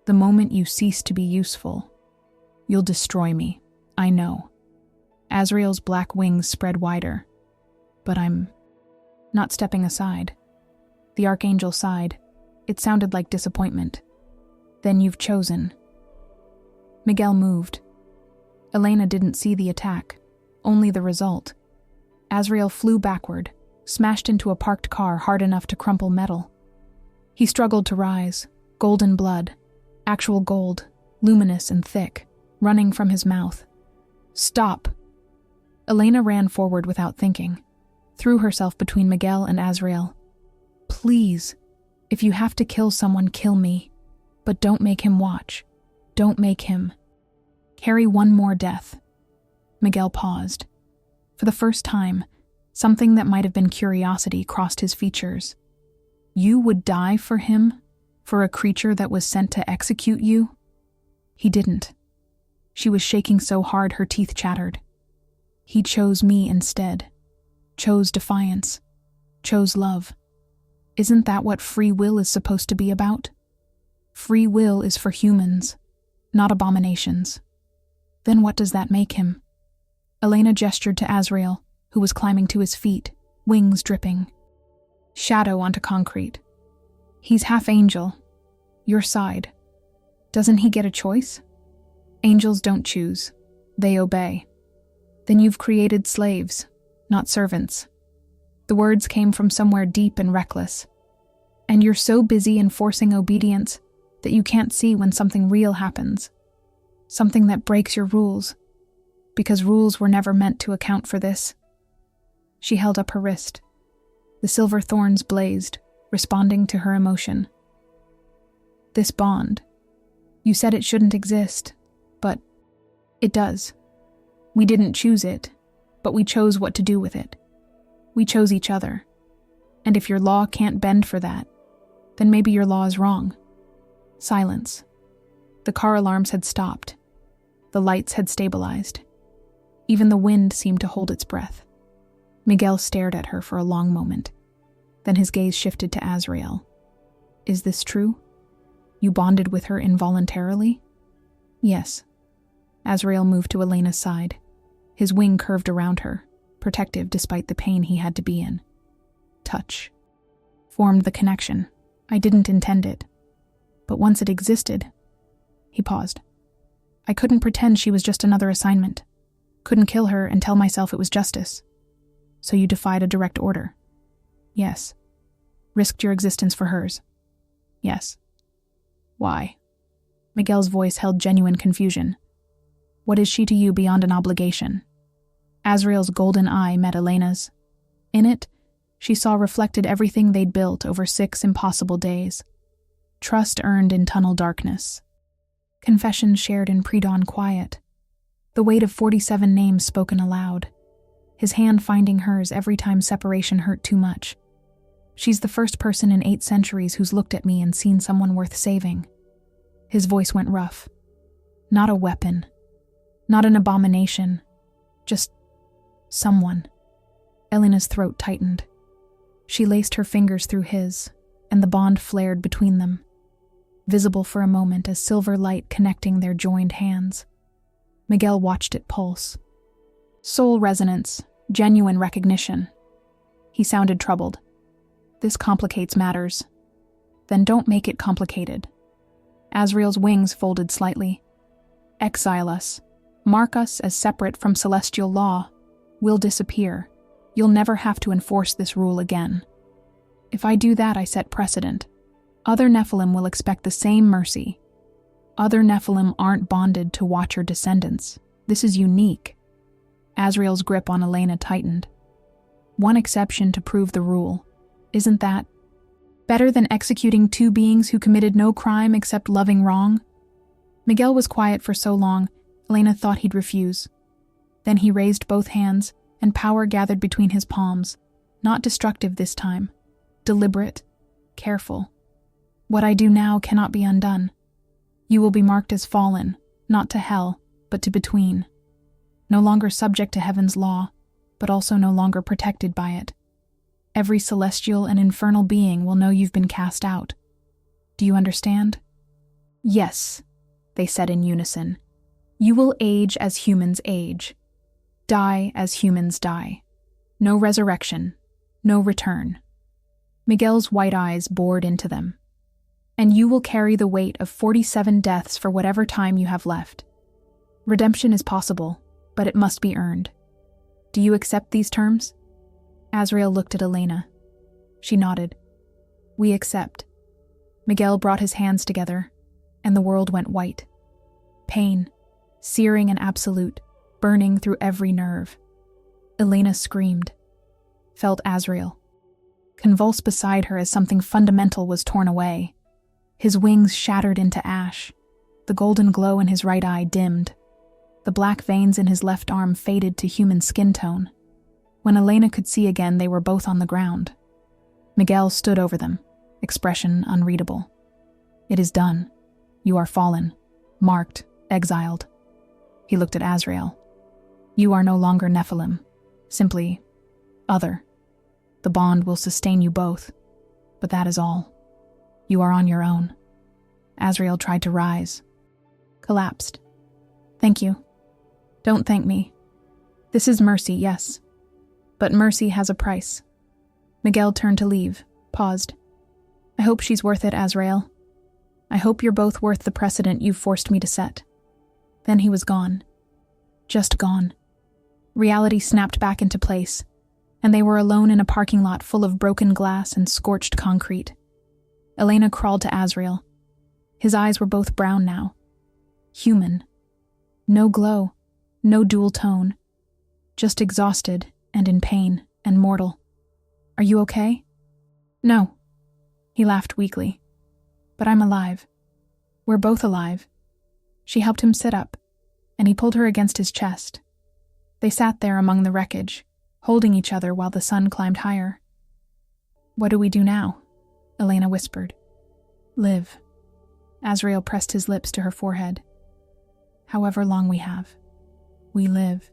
Speaker 1: The moment you cease to be useful, you'll destroy me, I know." Azrael's black wings spread wider. But I'm not stepping aside. The archangel sighed. It sounded like disappointment. Then you've chosen. Miguel moved. Elena didn't see the attack, only the result. Azrael flew backward, smashed into a parked car hard enough to crumple metal. He struggled to rise, golden blood, actual gold, luminous and thick, running from his mouth. Stop! Elena ran forward without thinking, threw herself between Miguel and Azrael. Please, if you have to kill someone, kill me. But don't make him watch. Don't make him. Carry one more death. Miguel paused. For the first time, something that might have been curiosity crossed his features. You would die for him? For a creature that was sent to execute you? He didn't. She was shaking so hard her teeth chattered. He chose me instead. Chose defiance. Chose love. Isn't that what free will is supposed to be about? Free will is for humans, not abominations. Then what does that make him? Elena gestured to Azrael, who was climbing to his feet, wings dripping. Shadow onto concrete. He's half angel. Your side. Doesn't he get a choice? Angels don't choose. They obey. Then you've created slaves, not servants. The words came from somewhere deep and reckless. And you're so busy enforcing obedience that you can't see when something real happens. Something that breaks your rules. Because rules were never meant to account for this. She held up her wrist. The silver thorns blazed, responding to her emotion. This bond. You said it shouldn't exist, but it does. We didn't choose it, but we chose what to do with it. We chose each other. And if your law can't bend for that, then maybe your law is wrong. Silence. The car alarms had stopped. The lights had stabilized. Even the wind seemed to hold its breath. Miguel stared at her for a long moment. Then his gaze shifted to Azrael. Is this true? You bonded with her involuntarily? Yes. Azrael moved to Elena's side. His wing curved around her, protective despite the pain he had to be in. Touch. Formed the connection. I didn't intend it. But once it existed... He paused. I couldn't pretend she was just another assignment. Couldn't kill her and tell myself it was justice. So you defied a direct order. Yes. Risked your existence for hers. Yes. Why? Miguel's voice held genuine confusion. What is she to you beyond an obligation? Azrael's golden eye met Elena's. In it, she saw reflected everything they'd built over 6 impossible days. Trust earned in tunnel darkness. Confession shared in pre-dawn quiet. The weight of 47 names spoken aloud. His hand finding hers every time separation hurt too much. She's the first person in 8 centuries who's looked at me and seen someone worth saving. His voice went rough. Not a weapon. Not an abomination. Just someone. Elena's throat tightened. She laced her fingers through his, and the bond flared between them, visible for a moment as silver light connecting their joined hands. Miguel watched it pulse. Soul resonance, genuine recognition. He sounded troubled. This complicates matters. Then don't make it complicated. Azrael's wings folded slightly. Exile us. Mark us as separate from celestial law. We'll disappear. You'll never have to enforce this rule again. If I do that, I set precedent. Other Nephilim will expect the same mercy. Other Nephilim aren't bonded to Watcher descendants. This is unique. Azrael's grip on Elena tightened. One exception to prove the rule. Isn't that better than executing 2 beings who committed no crime except loving wrong? Miguel was quiet for so long, Elena thought he'd refuse. Then he raised both hands, and power gathered between his palms. Not destructive this time. Deliberate. Careful. What I do now cannot be undone. You will be marked as fallen, not to hell, but to between. No longer subject to heaven's law, but also no longer protected by it. Every celestial and infernal being will know you've been cast out. Do you understand? Yes, they said in unison. You will age as humans age. Die as humans die. No resurrection. No return. Miguel's white eyes bored into them. And you will carry the weight of 47 deaths for whatever time you have left. Redemption is possible, but it must be earned. Do you accept these terms? Azrael looked at Elena. She nodded. We accept. Miguel brought his hands together, and the world went white. Pain, searing and absolute, burning through every nerve. Elena screamed. Felt Azrael. Convulsed beside her as something fundamental was torn away. His wings shattered into ash. The golden glow in his right eye dimmed. The black veins in his left arm faded to human skin tone. When Elena could see again, they were both on the ground. Miguel stood over them, expression unreadable. It is done. You are fallen, marked, exiled. He looked at Azrael. You are no longer Nephilim, simply other. The bond will sustain you both, but that is all. You are on your own. Azrael tried to rise. Collapsed. Thank you. Don't thank me. This is mercy, yes. But mercy has a price. Miguel turned to leave, paused. I hope she's worth it, Azrael. I hope you're both worth the precedent you've forced me to set. Then he was gone. Just gone. Reality snapped back into place, and they were alone in a parking lot full of broken glass and scorched concrete. Elena crawled to Azrael. His eyes were both brown now. Human. No glow, no dual tone. Just exhausted and in pain and mortal. Are you okay? No. He laughed weakly. But I'm alive. We're both alive. She helped him sit up, and he pulled her against his chest. They sat there among the wreckage, holding each other while the sun climbed higher. What do we do now? Elena whispered. Live. Azrael pressed his lips to her forehead. However long we have. We live.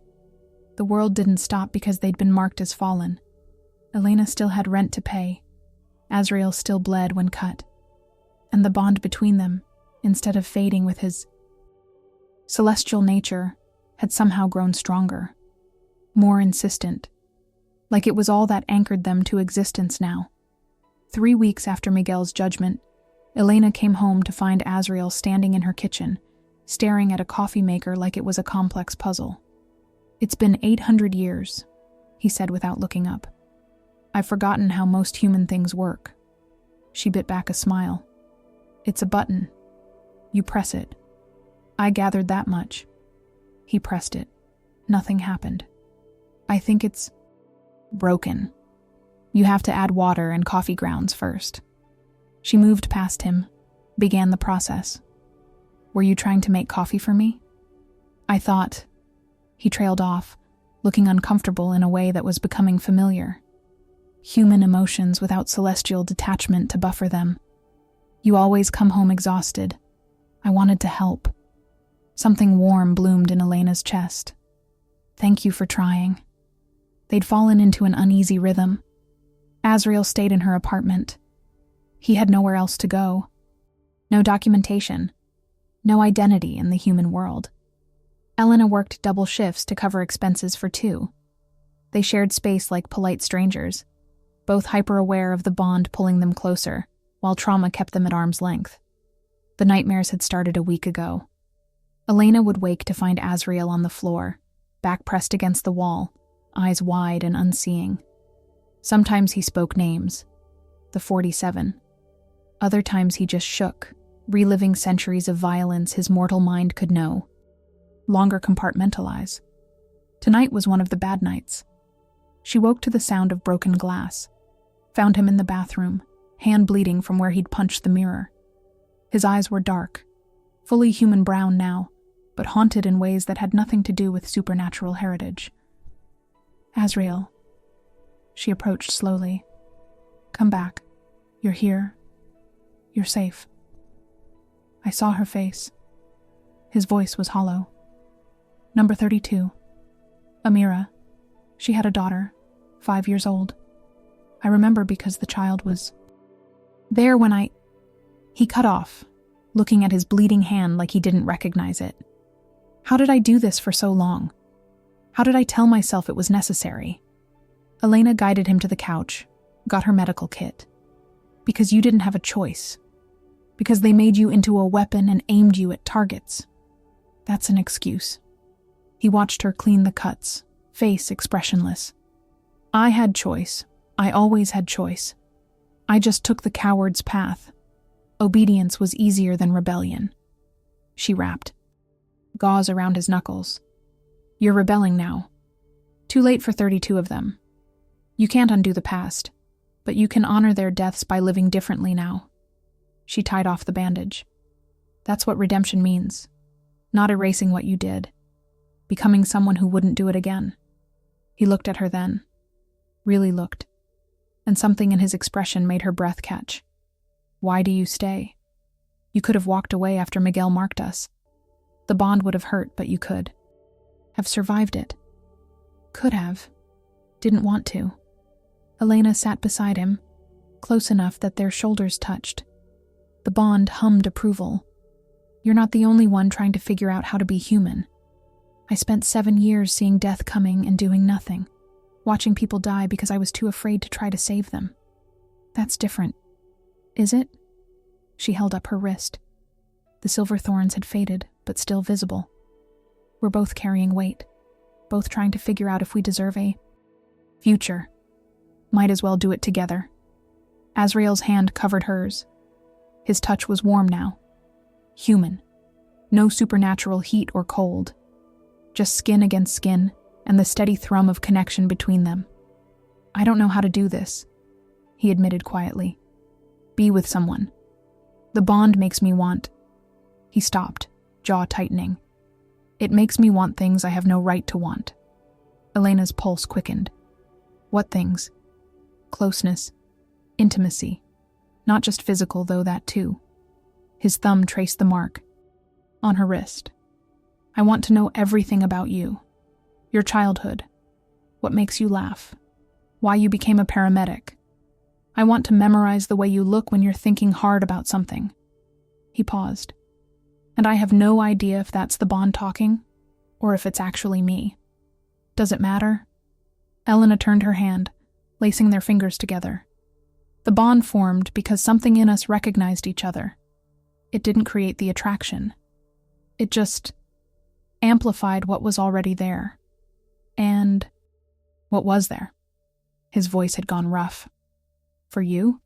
Speaker 1: The world didn't stop because they'd been marked as fallen. Elena still had rent to pay. Azrael still bled when cut. And the bond between them, instead of fading with his celestial nature, had somehow grown stronger, more insistent, like it was all that anchored them to existence now. 3 weeks after Miguel's judgment, Elena came home to find Azrael standing in her kitchen, staring at a coffee maker like it was a complex puzzle. It's been 800 years, he said without looking up. I've forgotten how most human things work. She bit back a smile. It's a button. You press it. I gathered that much. He pressed it. Nothing happened. I think it's broken. You have to add water and coffee grounds first. She moved past him, began the process. Were you trying to make coffee for me? I thought. He trailed off, looking uncomfortable in a way that was becoming familiar. Human emotions without celestial detachment to buffer them. You always come home exhausted. I wanted to help. Something warm bloomed in Elena's chest. Thank you for trying. They'd fallen into an uneasy rhythm. Azrael stayed in her apartment. He had nowhere else to go. No documentation. No identity in the human world. Elena worked double shifts to cover expenses for two. They shared space like polite strangers, both hyper-aware of the bond pulling them closer, while trauma kept them at arm's length. The nightmares had started a week ago. Elena would wake to find Azrael on the floor, back pressed against the wall, eyes wide and unseeing. Sometimes he spoke names, the 47. Other times he just shook, reliving centuries of violence his mortal mind could know. Longer compartmentalize. Tonight was one of the bad nights. She woke to the sound of broken glass, found him in the bathroom, hand bleeding from where he'd punched the mirror. His eyes were dark, fully human brown now, but haunted in ways that had nothing to do with supernatural heritage. Azrael. She approached slowly. Come back. You're here. You're safe. I saw her face. His voice was hollow. Number 32. Amira. She had a daughter, 5 years old. I remember because the child was there when He cut off, looking at his bleeding hand like he didn't recognize it. How did I do this for so long? How did I tell myself it was necessary? Elena guided him to the couch, got her medical kit. Because you didn't have a choice. Because they made you into a weapon and aimed you at targets. That's an excuse. He watched her clean the cuts, face expressionless. I had choice. I always had choice. I just took the coward's path. Obedience was easier than rebellion. She rapped, gauze around his knuckles. You're rebelling now. Too late for 32 of them. You can't undo the past, but you can honor their deaths by living differently now. She tied off the bandage. That's what redemption means. Not erasing what you did. Becoming someone who wouldn't do it again. He looked at her then. Really looked. And something in his expression made her breath catch. Why do you stay? You could have walked away after Miguel marked us. The bond would have hurt, but you could. Have survived it. Could have. Didn't want to. Elena sat beside him, close enough that their shoulders touched. The bond hummed approval. You're not the only one trying to figure out how to be human. I spent 7 years seeing death coming and doing nothing, watching people die because I was too afraid to try to save them. That's different. Is it? She held up her wrist. The silver thorns had faded, but still visible. We're both carrying weight, both trying to figure out if we deserve a future. Might as well do it together. Azrael's hand covered hers. His touch was warm now. Human. No supernatural heat or cold. Just skin against skin, and the steady thrum of connection between them. I don't know how to do this, he admitted quietly. Be with someone. The bond makes me want. He stopped, jaw tightening. It makes me want things I have no right to want. Elena's pulse quickened. What things? Closeness. Intimacy. Not just physical, though that too. His thumb traced the mark. On her wrist. I want to know everything about you. Your childhood. What makes you laugh. Why you became a paramedic. I want to memorize the way you look when you're thinking hard about something. He paused. And I have no idea if that's the bond talking, or if it's actually me. Does it matter? Elena turned her hand, lacing their fingers together. The bond formed because something in us recognized each other. It didn't create the attraction. It just amplified what was already there. And what was there? His voice had gone rough. For you?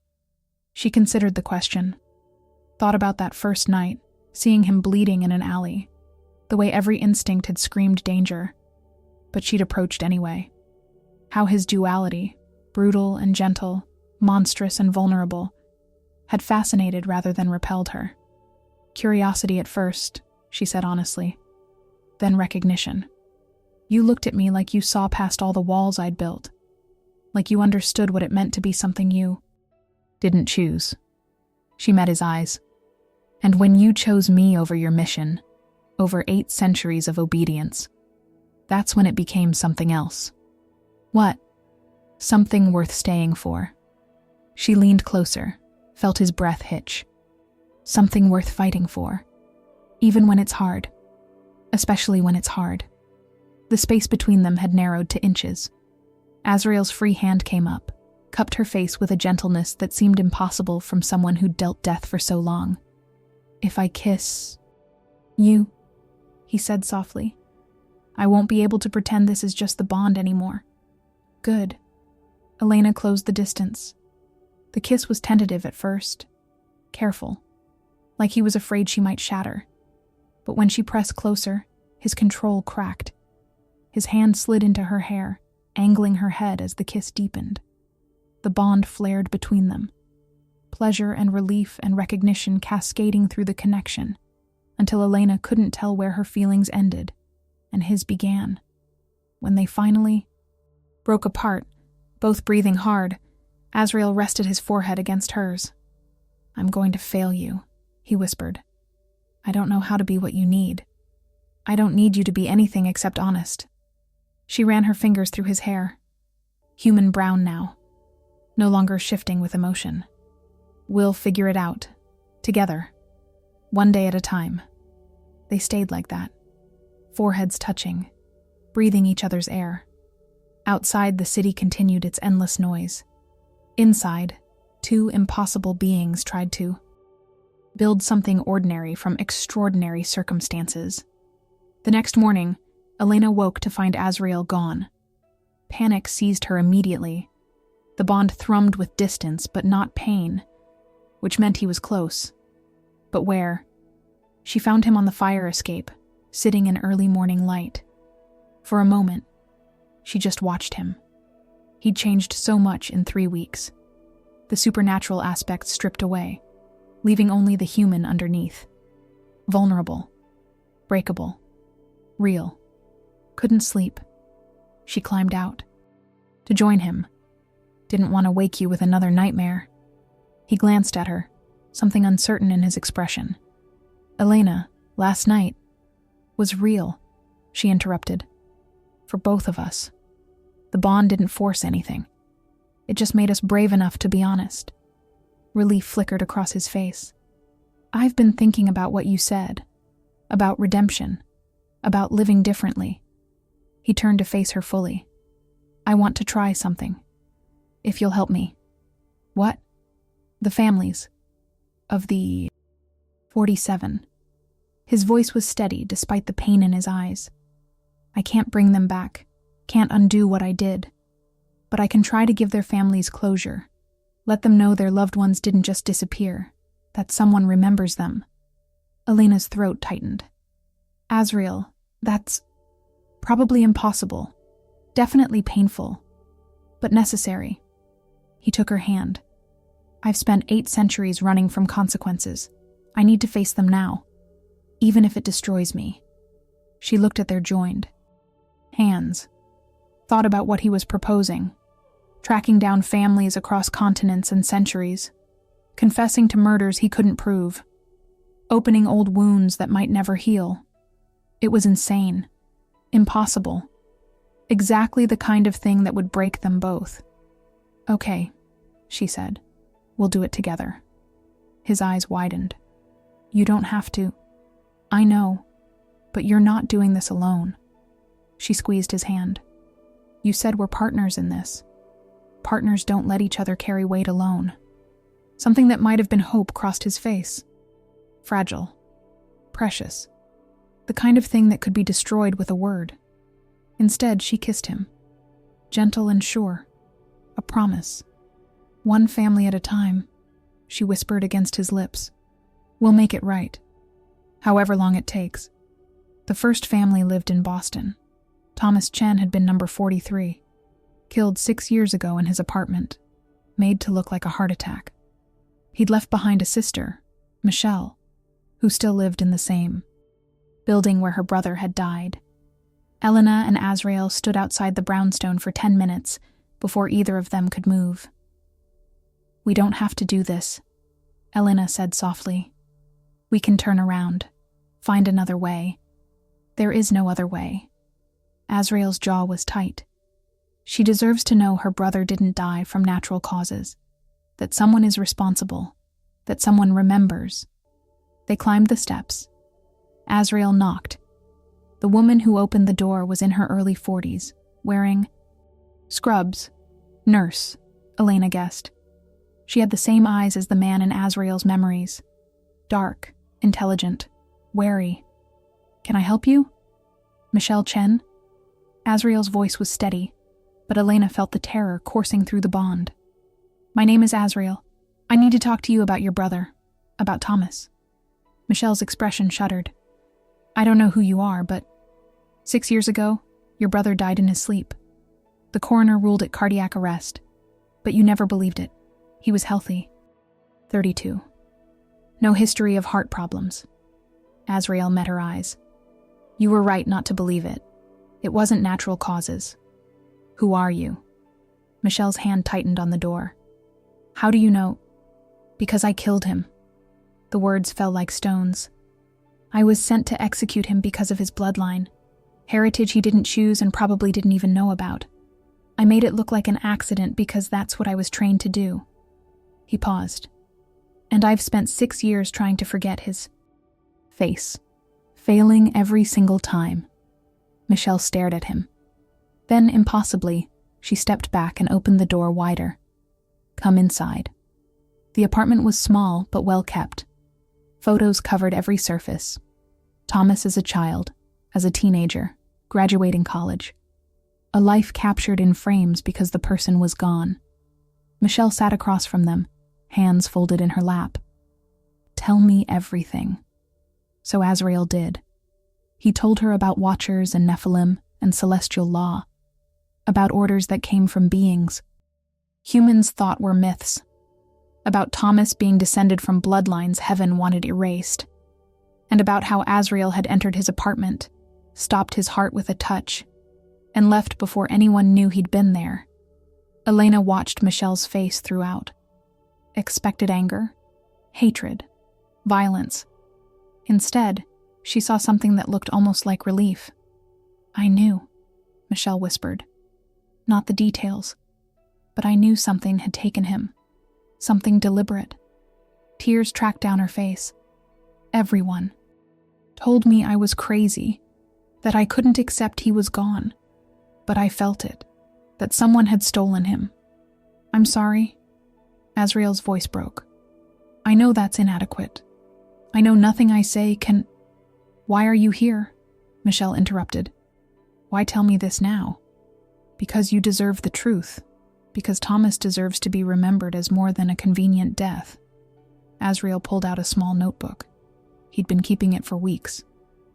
Speaker 1: She considered the question. Thought about that first night, seeing him bleeding in an alley, the way every instinct had screamed danger. But she'd approached anyway. How his duality, brutal and gentle, monstrous and vulnerable, had fascinated rather than repelled her. Curiosity at first, she said honestly. Then recognition. You looked at me like you saw past all the walls I'd built. Like you understood what it meant to be something you didn't choose. She met his eyes. And when you chose me over your mission, over 8 centuries of obedience, that's when it became something else. What? Something worth staying for. She leaned closer, felt his breath hitch. Something worth fighting for. Even when it's hard. Especially when it's hard. The space between them had narrowed to inches. Azrael's free hand came up, cupped her face with a gentleness that seemed impossible from someone who'd dealt death for so long. If I kiss you, he said softly, I won't be able to pretend this is just the bond anymore. Good. Elena closed the distance. The kiss was tentative at first, careful, like he was afraid she might shatter. But when she pressed closer, his control cracked. His hand slid into her hair, angling her head as the kiss deepened. The bond flared between them. Pleasure and relief and recognition cascading through the connection, until Elena couldn't tell where her feelings ended, and his began. When they finally broke apart, both breathing hard, Azrael rested his forehead against hers. I'm going to fail you, he whispered. I don't know how to be what you need. I don't need you to be anything except honest. She ran her fingers through his hair. Human brown now, no longer shifting with emotion. We'll figure it out. Together. One day at a time. They stayed like that. Foreheads touching. breathing each other's air. Outside, the city continued its endless noise. Inside, two impossible beings tried to build something ordinary from extraordinary circumstances. The next morning, Elena woke to find Azrael gone. Panic seized her immediately. The bond thrummed with distance, but not pain, which meant he was close. But where? She found him on the fire escape, sitting in early morning light. For a moment, she just watched him. He'd changed so much in 3 weeks. The supernatural aspects stripped away, leaving only the human underneath. Vulnerable, breakable, real. Couldn't sleep. She climbed out. To join him. Didn't want to wake you with another nightmare. He glanced at her, something uncertain in his expression. Elena, last night, was real, she interrupted. For both of us. The bond didn't force anything. It just made us brave enough to be honest. Relief flickered across his face. I've been thinking about what you said. About redemption. About living differently. He turned to face her fully. I want to try something. If you'll help me. What? The families. Of the 47. His voice was steady despite the pain in his eyes. I can't bring them back. Can't undo what I did. But I can try to give their families closure. Let them know their loved ones didn't just disappear. That someone remembers them. Elena's throat tightened. Azrael, that's probably impossible. Definitely painful. But necessary. He took her hand. I've spent 8 centuries running from consequences. I need to face them now. Even if it destroys me. She looked at their joined hands. Thought about what he was proposing. Tracking down families across continents and centuries. Confessing to murders he couldn't prove. Opening old wounds that might never heal. It was insane. Impossible. Exactly the kind of thing that would break them both. Okay, she said. We'll do it together. His eyes widened. You don't have to. I know, but you're not doing this alone. She squeezed his hand. You said we're partners in this. Partners don't let each other carry weight alone. Something that might have been hope crossed his face. Fragile. Precious. The kind of thing that could be destroyed with a word. Instead, she kissed him. Gentle and sure. A promise. One family at a time, she whispered against his lips. We'll make it right. However long it takes. The first family lived in Boston. Thomas Chen had been number 43. Killed 6 years ago in his apartment. Made to look like a heart attack. He'd left behind a sister, Michelle, who still lived in the same building where her brother had died. Elena and Azrael stood outside the brownstone for 10 minutes before either of them could move. We don't have to do this, Elena said softly. We can turn around, find another way. There is no other way. Azrael's jaw was tight. She deserves to know her brother didn't die from natural causes, that someone is responsible, that someone remembers. They climbed the steps. Azrael knocked. The woman who opened the door was in her early 40s, wearing scrubs. Nurse, Elena guessed. She had the same eyes as the man in Azrael's memories. Dark, intelligent, wary. Can I help you? Michelle Chen? Azrael's voice was steady, but Elena felt the terror coursing through the bond. My name is Azrael. I need to talk to you about your brother, about Thomas. Michelle's expression shuddered. I don't know who you are, but 6 years ago, your brother died in his sleep. The coroner ruled it cardiac arrest, but you never believed it. He was healthy. 32. No history of heart problems. Azrael met her eyes. You were right not to believe it. It wasn't natural causes. Who are you? Michelle's hand tightened on the door. How do you know? Because I killed him. The words fell like stones. I was sent to execute him because of his bloodline, heritage he didn't choose and probably didn't even know about. I made it look like an accident because that's what I was trained to do. He paused. And I've spent 6 years trying to forget his face, failing every single time. Michelle stared at him. Then, impossibly, she stepped back and opened the door wider. "Come inside." The apartment was small but well kept. Photos covered every surface. Thomas as a child, as a teenager, graduating college. A life captured in frames because the person was gone. Michelle sat across from them, hands folded in her lap. "Tell me everything." So Azrael did. He told her about Watchers and Nephilim and celestial law, about orders that came from beings humans thought were myths, about Thomas being descended from bloodlines heaven wanted erased, and about how Azrael had entered his apartment, stopped his heart with a touch, and left before anyone knew he'd been there. Elena watched Michelle's face throughout. Expected anger, hatred, violence. Instead, she saw something that looked almost like relief. "I knew," Michelle whispered. "Not the details, but I knew something had taken him. Something deliberate." Tears tracked down her face. "Everyone told me I was crazy, that I couldn't accept he was gone. But I felt it, that someone had stolen him. I'm sorry." Azrael's voice broke. "I know that's inadequate. I know nothing I say can—" "Why are you here?" Michelle interrupted. "Why tell me this now?" "Because you deserve the truth. Because Thomas deserves to be remembered as more than a convenient death." Azrael pulled out a small notebook. He'd been keeping it for weeks,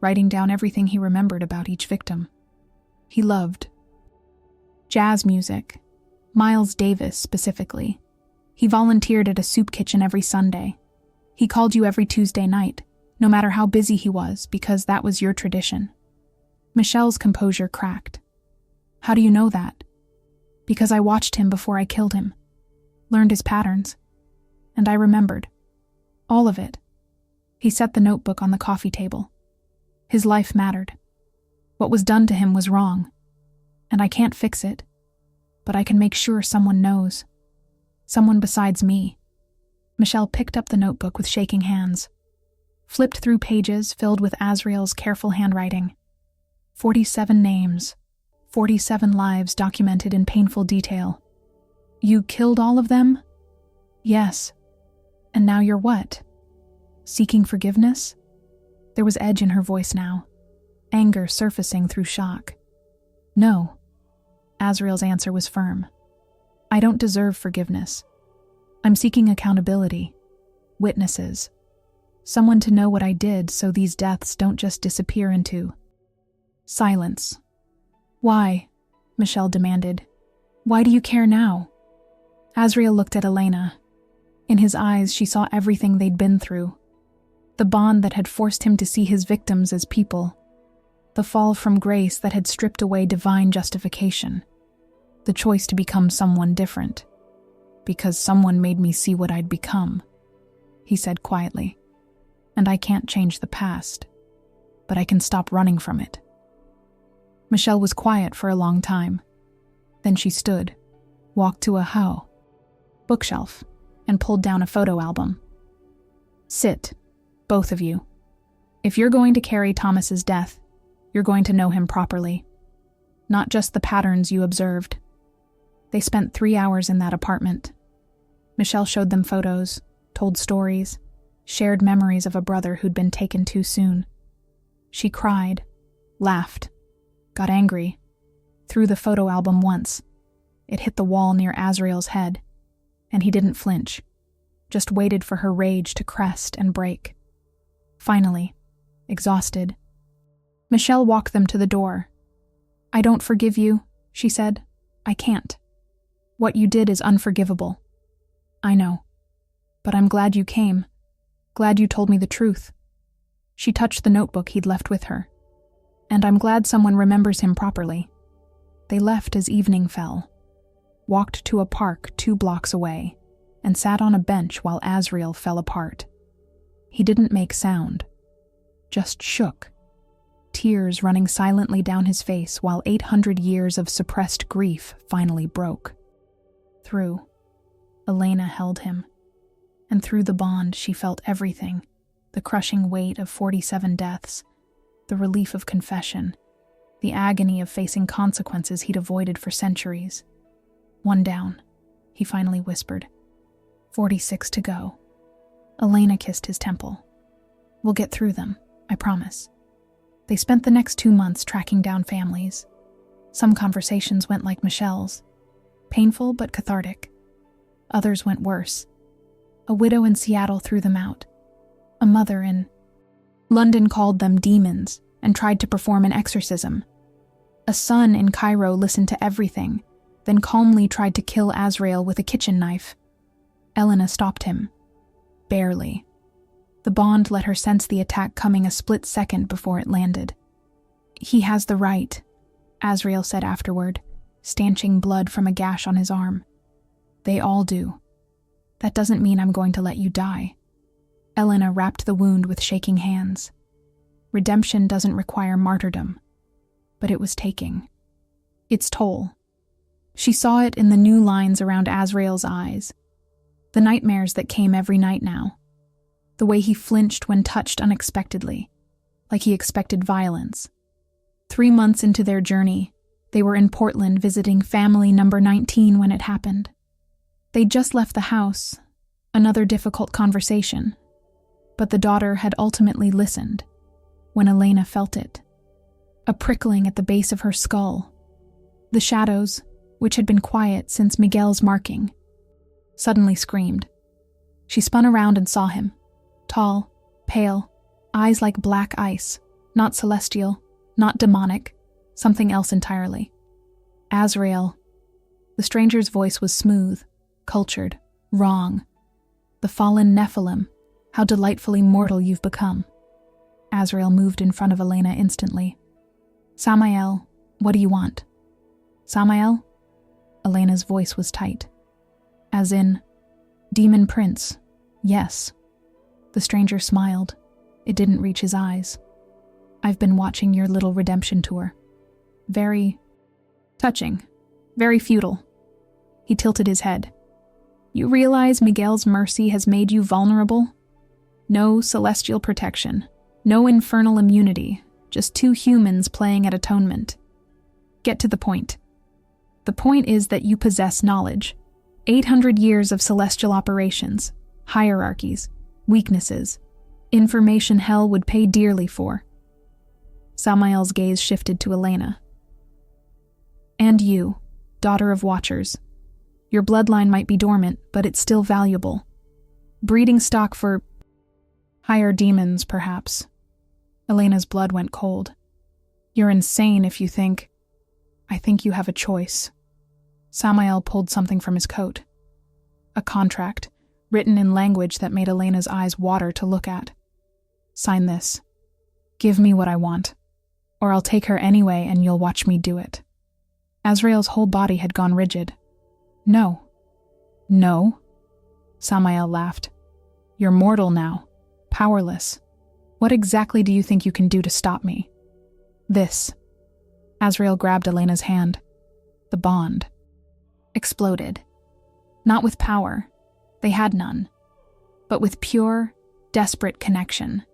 Speaker 1: writing down everything he remembered about each victim. He loved jazz music, Miles Davis specifically. He volunteered at a soup kitchen every Sunday. He called you every Tuesday night, no matter how busy he was, because that was your tradition. Michelle's composure cracked. "How do you know that?" "Because I watched him before I killed him, learned his patterns, and I remembered. All of it." He set the notebook on the coffee table. "His life mattered. What was done to him was wrong, and I can't fix it, but I can make sure someone knows. Someone besides me." Michelle picked up the notebook with shaking hands, flipped through pages filled with Azrael's careful handwriting. 47 names, 47 lives documented in painful detail. "You killed all of them?" "Yes. And now you're what? Seeking forgiveness?" There was edge in her voice now, anger surfacing through shock. "No." Azrael's answer was firm. "I don't deserve forgiveness. I'm seeking accountability, witnesses, someone to know what I did so these deaths don't just disappear into silence." "Why?" Michelle demanded. "Why do you care now?" Azrael looked at Elena. In his eyes, she saw everything they'd been through. The bond that had forced him to see his victims as people. The fall from grace that had stripped away divine justification. The choice to become someone different. "Because someone made me see what I'd become," he said quietly. "And I can't change the past, but I can stop running from it." Michelle was quiet for a long time. Then she stood, walked to a bookshelf, and pulled down a photo album. "Sit, both of you. If you're going to carry Thomas's death, you're going to know him properly. Not just the patterns you observed." They spent 3 hours in that apartment. Michelle showed them photos, told stories, shared memories of a brother who'd been taken too soon. She cried, laughed, got angry, threw the photo album once. It hit the wall near Azrael's head, and he didn't flinch, just waited for her rage to crest and break. Finally, exhausted, Michelle walked them to the door. "I don't forgive you," she said. "I can't. What you did is unforgivable. I know. But I'm glad you came. Glad you told me the truth." She touched the notebook he'd left with her. "And I'm glad someone remembers him properly." They left as evening fell, walked to a park 2 blocks away, and sat on a bench while Azrael fell apart. He didn't make sound, just shook, tears running silently down his face while 800 years of suppressed grief finally broke. Through, Elena held him, and through the bond she felt everything, the crushing weight of 47 deaths, the relief of confession, the agony of facing consequences he'd avoided for centuries. 1 down, he finally whispered. 46 to go. Elena kissed his temple. We'll get through them, I promise. They spent the next 2 months tracking down families. Some conversations went like Michelle's, painful but cathartic. Others went worse. A widow in Seattle threw them out. A mother in London called them demons and tried to perform an exorcism. A son in Cairo listened to everything, then calmly tried to kill Azrael with a kitchen knife. Elena stopped him. Barely. The bond let her sense the attack coming a split second before it landed. He has the right, Azrael said afterward, stanching blood from a gash on his arm. They all do. That doesn't mean I'm going to let you die. Elena wrapped the wound with shaking hands. Redemption doesn't require martyrdom, but it was taking its toll. She saw it in the new lines around Azrael's eyes, the nightmares that came every night now, the way he flinched when touched unexpectedly, like he expected violence. 3 months into their journey, they were in Portland visiting family number 19 when it happened. They'd just left the house, another difficult conversation, but the daughter had ultimately listened when Elena felt it. A prickling at the base of her skull. The shadows, which had been quiet since Miguel's marking, suddenly screamed. She spun around and saw him. Tall, pale, eyes like black ice, not celestial, not demonic, something else entirely. Azrael. The stranger's voice was smooth, cultured, wrong. The fallen Nephilim, how delightfully mortal you've become. Azrael moved in front of Elena instantly. Samael, what do you want? Samael? Elena's voice was tight. As in, Demon Prince, yes. The stranger smiled. It didn't reach his eyes. I've been watching your little redemption tour. Very touching, very futile. He tilted his head. You realize Miguel's mercy has made you vulnerable? No celestial protection, no infernal immunity, just 2 humans playing at atonement. Get to the point. The point is that you possess knowledge. 800 years of celestial operations, hierarchies, weaknesses, information hell would pay dearly for. Samael's gaze shifted to Elena. And you, daughter of Watchers. Your bloodline might be dormant, but it's still valuable. Breeding stock for higher demons, perhaps. Elena's blood went cold. You're insane if you think... I think you have a choice. Samael pulled something from his coat. A contract, written in language that made Elena's eyes water to look at. Sign this. Give me what I want, or I'll take her anyway and you'll watch me do it. Azrael's whole body had gone rigid. No. No? Samael laughed. You're mortal now, powerless. What exactly do you think you can do to stop me? This. Azrael grabbed Elena's hand. The bond. Exploded. Not with power. They had none. But with pure, desperate connection.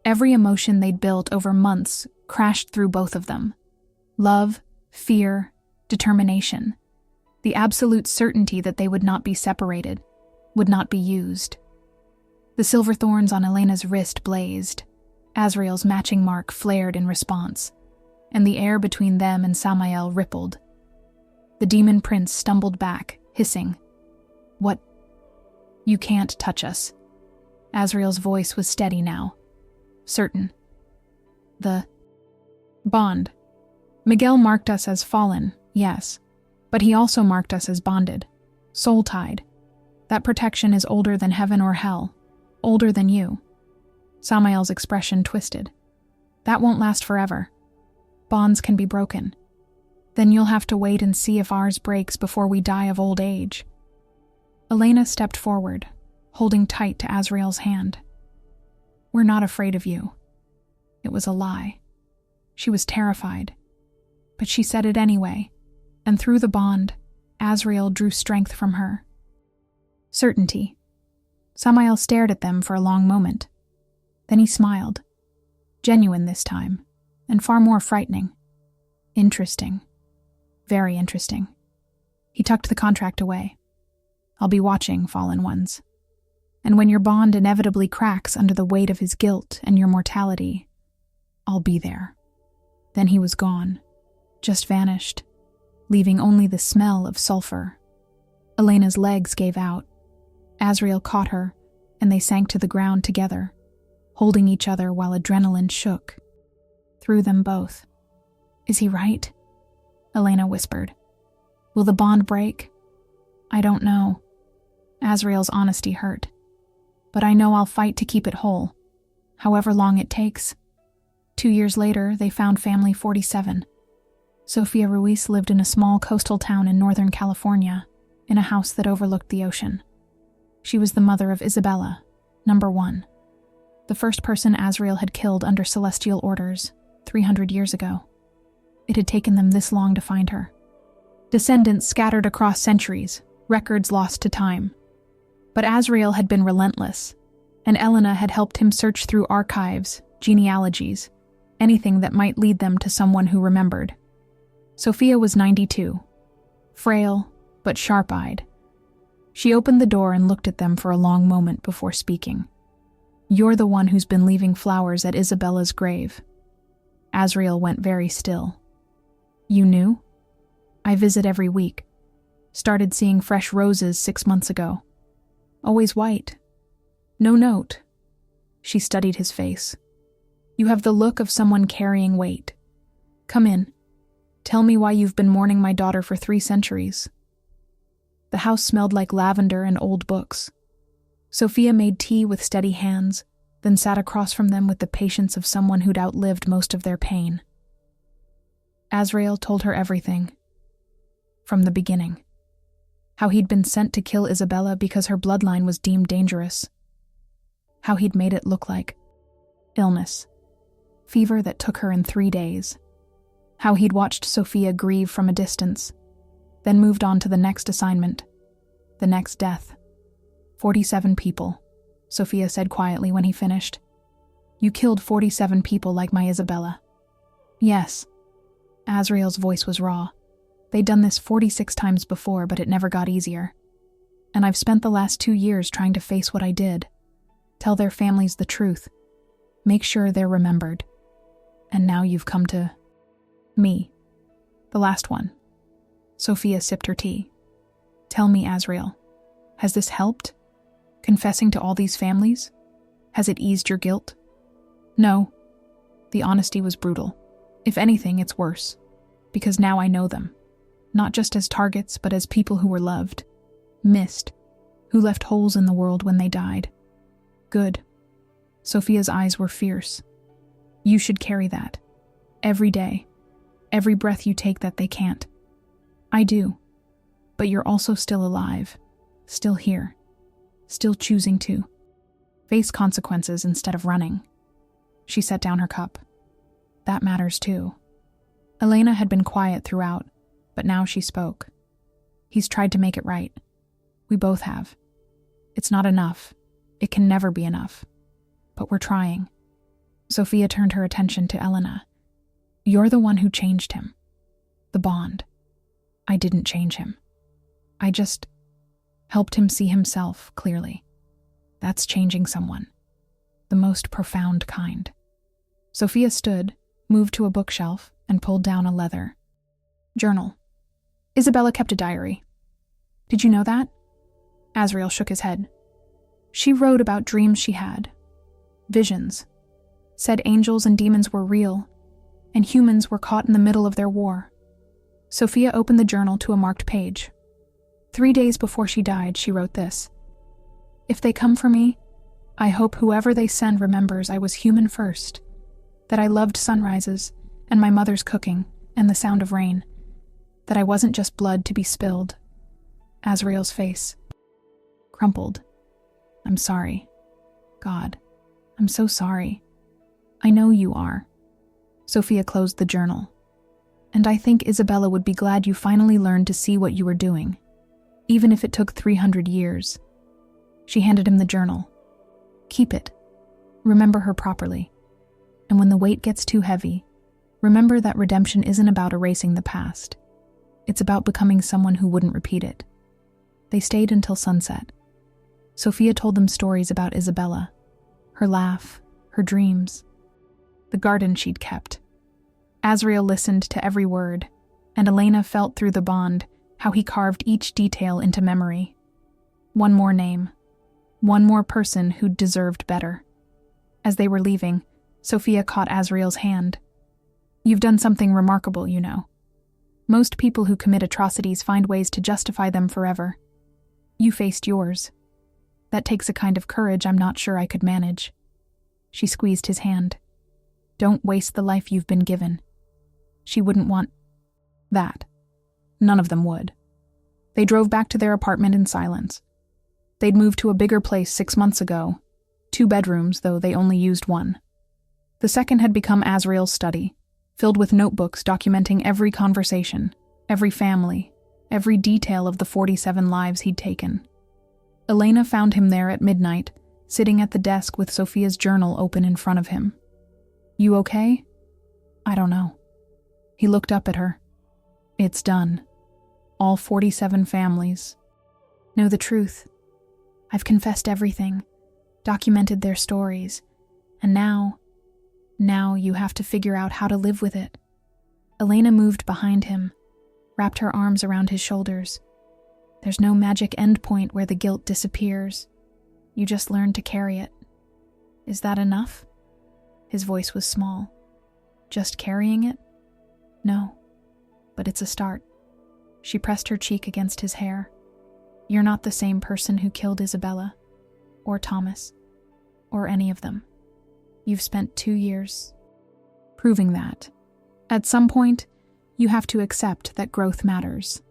Speaker 1: Every emotion they'd built over months crashed through both of them. Love, fear, determination. The absolute certainty that they would not be separated, would not be used. The silver thorns on Elena's wrist blazed. Azrael's matching mark flared in response, and the air between them and Samael rippled. The demon prince stumbled back, hissing. What? You can't touch us. Azrael's voice was steady now. Certain. The bond. Miguel marked us as fallen, yes, but he also marked us as bonded, soul-tied. That protection is older than heaven or hell, older than you. Samael's expression twisted. That won't last forever. Bonds can be broken. Then you'll have to wait and see if ours breaks before we die of old age. Elena stepped forward, holding tight to Azrael's hand. We're not afraid of you. It was a lie. She was terrified. But she said it anyway, and through the bond, Azrael drew strength from her. Certainty. Samael stared at them for a long moment. Then he smiled. Genuine this time, and far more frightening. Interesting. Very interesting. He tucked the contract away. I'll be watching, fallen ones. And when your bond inevitably cracks under the weight of his guilt and your mortality, I'll be there. Then he was gone, just vanished, leaving only the smell of sulfur. Elena's legs gave out. Azrael caught her, and they sank to the ground together, holding each other while adrenaline shook through them both. Is he right? Elena whispered. Will the bond break? I don't know. Azrael's honesty hurt. But I know I'll fight to keep it whole, however long it takes. 2 years later, they found family 47. Sofia Ruiz lived in a small coastal town in Northern California, in a house that overlooked the ocean. She was the mother of Isabella, number 1, the first person Azrael had killed under celestial orders 300 years ago. It had taken them this long to find her. Descendants scattered across centuries, records lost to time. But Azrael had been relentless, and Elena had helped him search through archives, genealogies, anything that might lead them to someone who remembered. Sofia was 92, frail but sharp-eyed. She opened the door and looked at them for a long moment before speaking. You're the one who's been leaving flowers at Isabella's grave. Azrael went very still. You knew? I visit every week. Started seeing fresh roses 6 months ago. Always white. No note. She studied his face. You have the look of someone carrying weight. Come in. Tell me why you've been mourning my daughter for 3 centuries. The house smelled like lavender and old books. Sofia made tea with steady hands, then sat across from them with the patience of someone who'd outlived most of their pain. Azrael told her everything. From the beginning. How he'd been sent to kill Isabella because her bloodline was deemed dangerous. How he'd made it look like illness. Fever that took her in 3 days. How he'd watched Sofia grieve from a distance, then moved on to the next assignment, the next death. 47 people, Sofia said quietly when he finished. You killed 47 people like my Isabella. Yes. Azrael's voice was raw. They'd done this 46 times before, but it never got easier. And I've spent the last 2 years trying to face what I did. Tell their families the truth. Make sure they're remembered. And now you've come to me. The last one. Sofia sipped her tea. Tell me, Azrael, has this helped? Confessing to all these families? Has it eased your guilt? No. The honesty was brutal. If anything, it's worse. Because now I know them. Not just as targets, but as people who were loved. Missed. Who left holes in the world when they died. Good. Sofia's eyes were fierce. You should carry that. Every day. Every breath you take that they can't. I do. But you're also still alive. Still here. Still choosing to face consequences instead of running. She set down her cup. That matters too. Elena had been quiet throughout, but now she spoke. He's tried to make it right. We both have. It's not enough. It can never be enough. But we're trying. Sofia turned her attention to Elena. You're the one who changed him. The bond. I didn't change him. I just helped him see himself clearly. That's changing someone. The most profound kind. Sofia stood, moved to a bookshelf, and pulled down a leather journal. Isabella kept a diary. Did you know that? Azrael shook his head. She wrote about dreams she had. Visions. Said angels and demons were real, and humans were caught in the middle of their war. Sofia opened the journal to a marked page. 3 days before she died, she wrote this. If they come for me, I hope whoever they send remembers I was human first, that I loved sunrises and my mother's cooking and the sound of rain, that I wasn't just blood to be spilled. Azrael's face crumpled. I'm sorry. God, I'm so sorry. I know you are. Sofia closed the journal. And I think Isabella would be glad you finally learned to see what you were doing, even if it took 300 years. She handed him the journal. Keep it. Remember her properly. And when the weight gets too heavy, Remember that redemption isn't about erasing the past. It's about becoming someone who wouldn't repeat it. They stayed until sunset. Sophia told them stories about Isabella, her laugh, her dreams, the garden she'd kept. Azrael listened to every word, and Elena felt through the bond how he carved each detail into memory. One more name, one more person who'd deserved better. As they were leaving, Sophia caught Azrael's hand. "You've done something remarkable, you know. Most people who commit atrocities find ways to justify them forever. You faced yours. That takes a kind of courage I'm not sure I could manage." She squeezed his hand. "Don't waste the life you've been given." She wouldn't want that. None of them would. They drove back to their apartment in silence. They'd moved to a bigger place 6 months ago, 2 bedrooms, though they only used one. The second had become Azrael's study, filled with notebooks documenting every conversation, every family, every detail of the 47 lives he'd taken. Elena found him there at midnight, sitting at the desk with Sophia's journal open in front of him. "You okay?" "I don't know." He looked up at her. "It's done. All 47 families know the truth. I've confessed everything, documented their stories, and now you have to figure out how to live with it." Elena moved behind him, wrapped her arms around his shoulders. "There's no magic endpoint where the guilt disappears. You just learn to carry it. Is that enough?" His voice was small. "Just carrying it? No, but it's a start." She pressed her cheek against his hair. "You're not the same person who killed Isabella, or Thomas, or any of them. You've spent 2 years proving that. At some point, you have to accept that growth matters.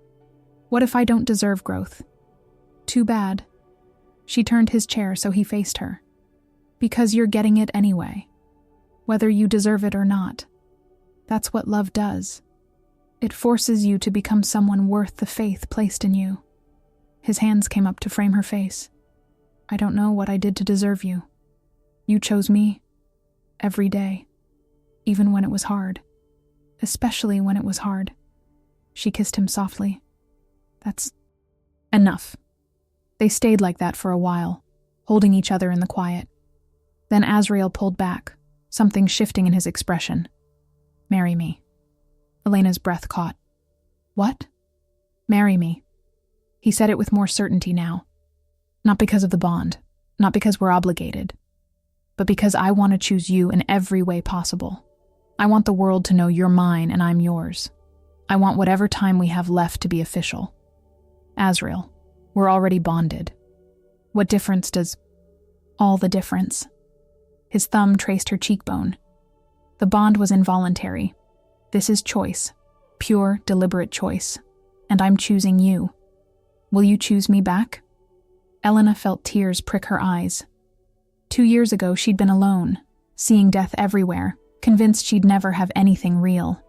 Speaker 1: What if I don't deserve growth? Too bad." She turned his chair so he faced her. "Because you're getting it anyway, whether you deserve it or not. That's what love does. It forces you to become someone worth the faith placed in you." His hands came up to frame her face. "I don't know what I did to deserve you. You chose me. Every day. Even when it was hard. Especially when it was hard." She kissed him softly. "That's enough." They stayed like that for a while, holding each other in the quiet. Then Azrael pulled back, something shifting in his expression. "Marry me." Elena's breath caught. "What?" "Marry me." He said it with more certainty now. "Not because of the bond, not because we're obligated, but because I want to choose you in every way possible. I want the world to know you're mine and I'm yours. I want whatever time we have left to be official. Azrael, we're already bonded. What difference does—" "All the difference." His thumb traced her cheekbone. "The bond was involuntary. This is choice, pure, deliberate choice, and I'm choosing you. Will you choose me back?" Elena felt tears prick her eyes. 2 years ago, she'd been alone, seeing death everywhere, convinced she'd never have anything real.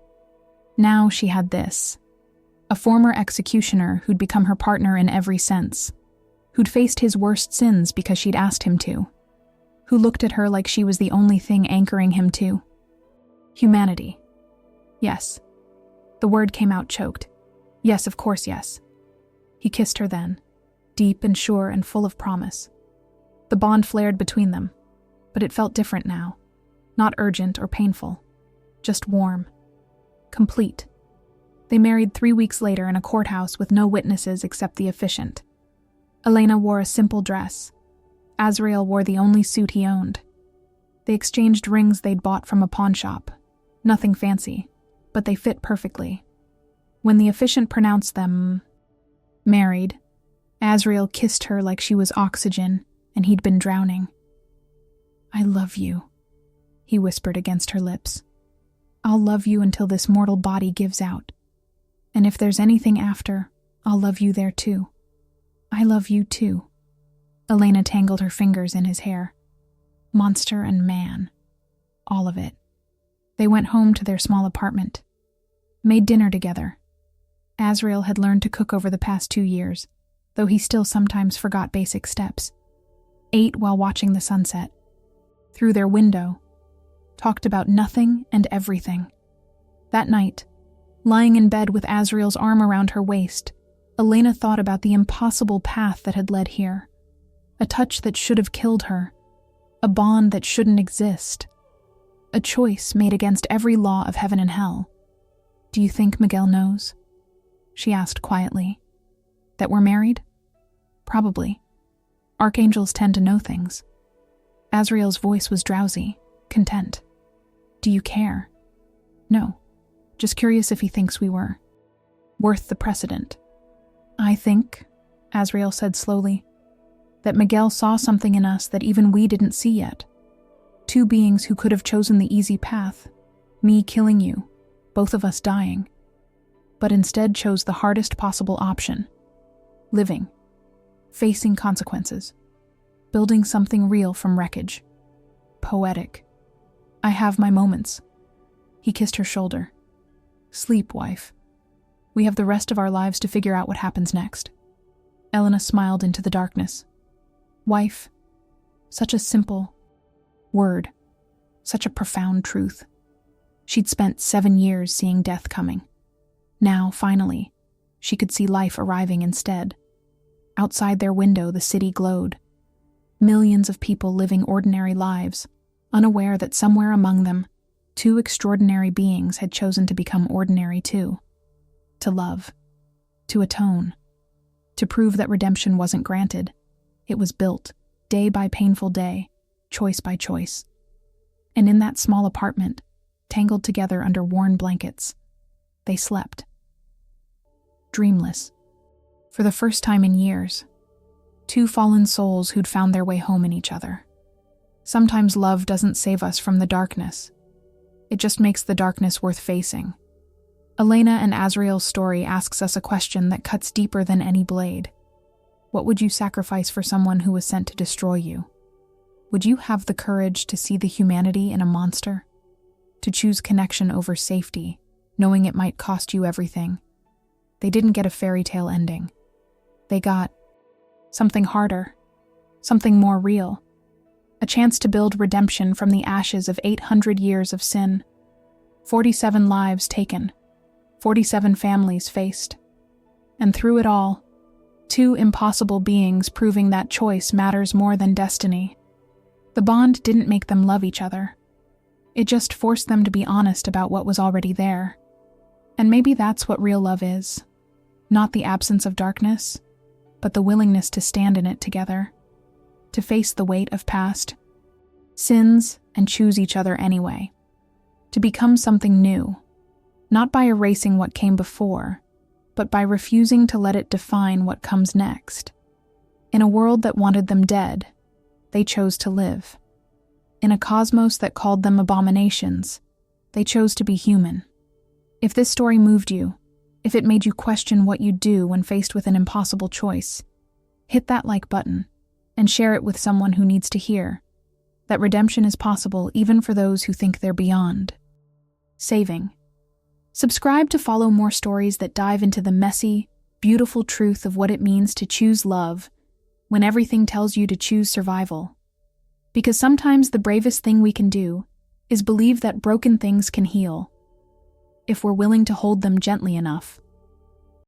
Speaker 1: Now she had this. A former executioner who'd become her partner in every sense, who'd faced his worst sins because she'd asked him to, who looked at her like she was the only thing anchoring him to. Humanity. Yes. The word came out choked. Yes, of course, yes. He kissed her then, deep and sure and full of promise. The bond flared between them, but it felt different now. Not urgent or painful, just warm. Complete. They married 3 weeks later in a courthouse with no witnesses except the officiant. Elena wore a simple dress. Azrael wore the only suit he owned. They exchanged rings they'd bought from a pawn shop. Nothing fancy, but they fit perfectly. When the officiant pronounced them married, Azrael kissed her like she was oxygen and he'd been drowning. "I love you," he whispered against her lips. "I'll love you until this mortal body gives out. And if there's anything after, I'll love you there too. I love you too." Elena tangled her fingers in his hair. Monster and man. All of it. They went home to their small apartment. Made dinner together. Azrael had learned to cook over the past 2 years, though he still sometimes forgot basic steps. Ate while watching the sunset. Through their window. Talked about nothing and everything. That night, lying in bed with Azriel's arm around her waist, Elena thought about the impossible path that had led here. A touch that should have killed her. A bond that shouldn't exist. A choice made against every law of heaven and hell. "Do you think Miguel knows?" she asked quietly. "That we're married?" "Probably. Archangels tend to know things." Azriel's voice was drowsy, content. "Do you care?" "No. Just curious if he thinks we were worth the precedent." "I think," Azriel said slowly, "that Miguel saw something in us that even we didn't see yet. Two beings who could have chosen the easy path, me killing you, both of us dying, but instead chose the hardest possible option, living, facing consequences, building something real from wreckage. Poetic. I have my moments." He kissed her shoulder. "Sleep, wife. We have the rest of our lives to figure out what happens next." Elena smiled into the darkness. Wife. Such a simple word. Such a profound truth. She'd spent 7 years seeing death coming. Now, finally, she could see life arriving instead. Outside their window, the city glowed. Millions of people living ordinary lives, unaware that somewhere among them, 2 extraordinary beings had chosen to become ordinary too. To love. To atone. To prove that redemption wasn't granted. It was built, day by painful day, choice by choice. And in that small apartment, tangled together under worn blankets, they slept. Dreamless. For the first time in years, 2 fallen souls who'd found their way home in each other. Sometimes love doesn't save us from the darkness. It just makes the darkness worth facing. Elena and Azriel's story asks us a question that cuts deeper than any blade. What would you sacrifice for someone who was sent to destroy you? Would you have the courage to see the humanity in a monster? To choose connection over safety, knowing it might cost you everything? They didn't get a fairy tale ending. They got something harder, something more real. A chance to build redemption from the ashes of 800 years of sin. 47 lives taken, 47 families faced. And through it all, 2 impossible beings proving that choice matters more than destiny. The bond didn't make them love each other. It just forced them to be honest about what was already there. And maybe that's what real love is. Not the absence of darkness, but the willingness to stand in it together. To face the weight of past sins and choose each other anyway. To become something new, not by erasing what came before, but by refusing to let it define what comes next. In a world that wanted them dead, they chose to live. In a cosmos that called them abominations, they chose to be human. If this story moved you, if it made you question what you'd do when faced with an impossible choice, hit that like button and share it with someone who needs to hear that redemption is possible even for those who think they're beyond. Saving. Subscribe to follow more stories that dive into the messy, beautiful truth of what it means to choose love when everything tells you to choose survival. Because sometimes the bravest thing we can do is believe that broken things can heal, if we're willing to hold them gently enough.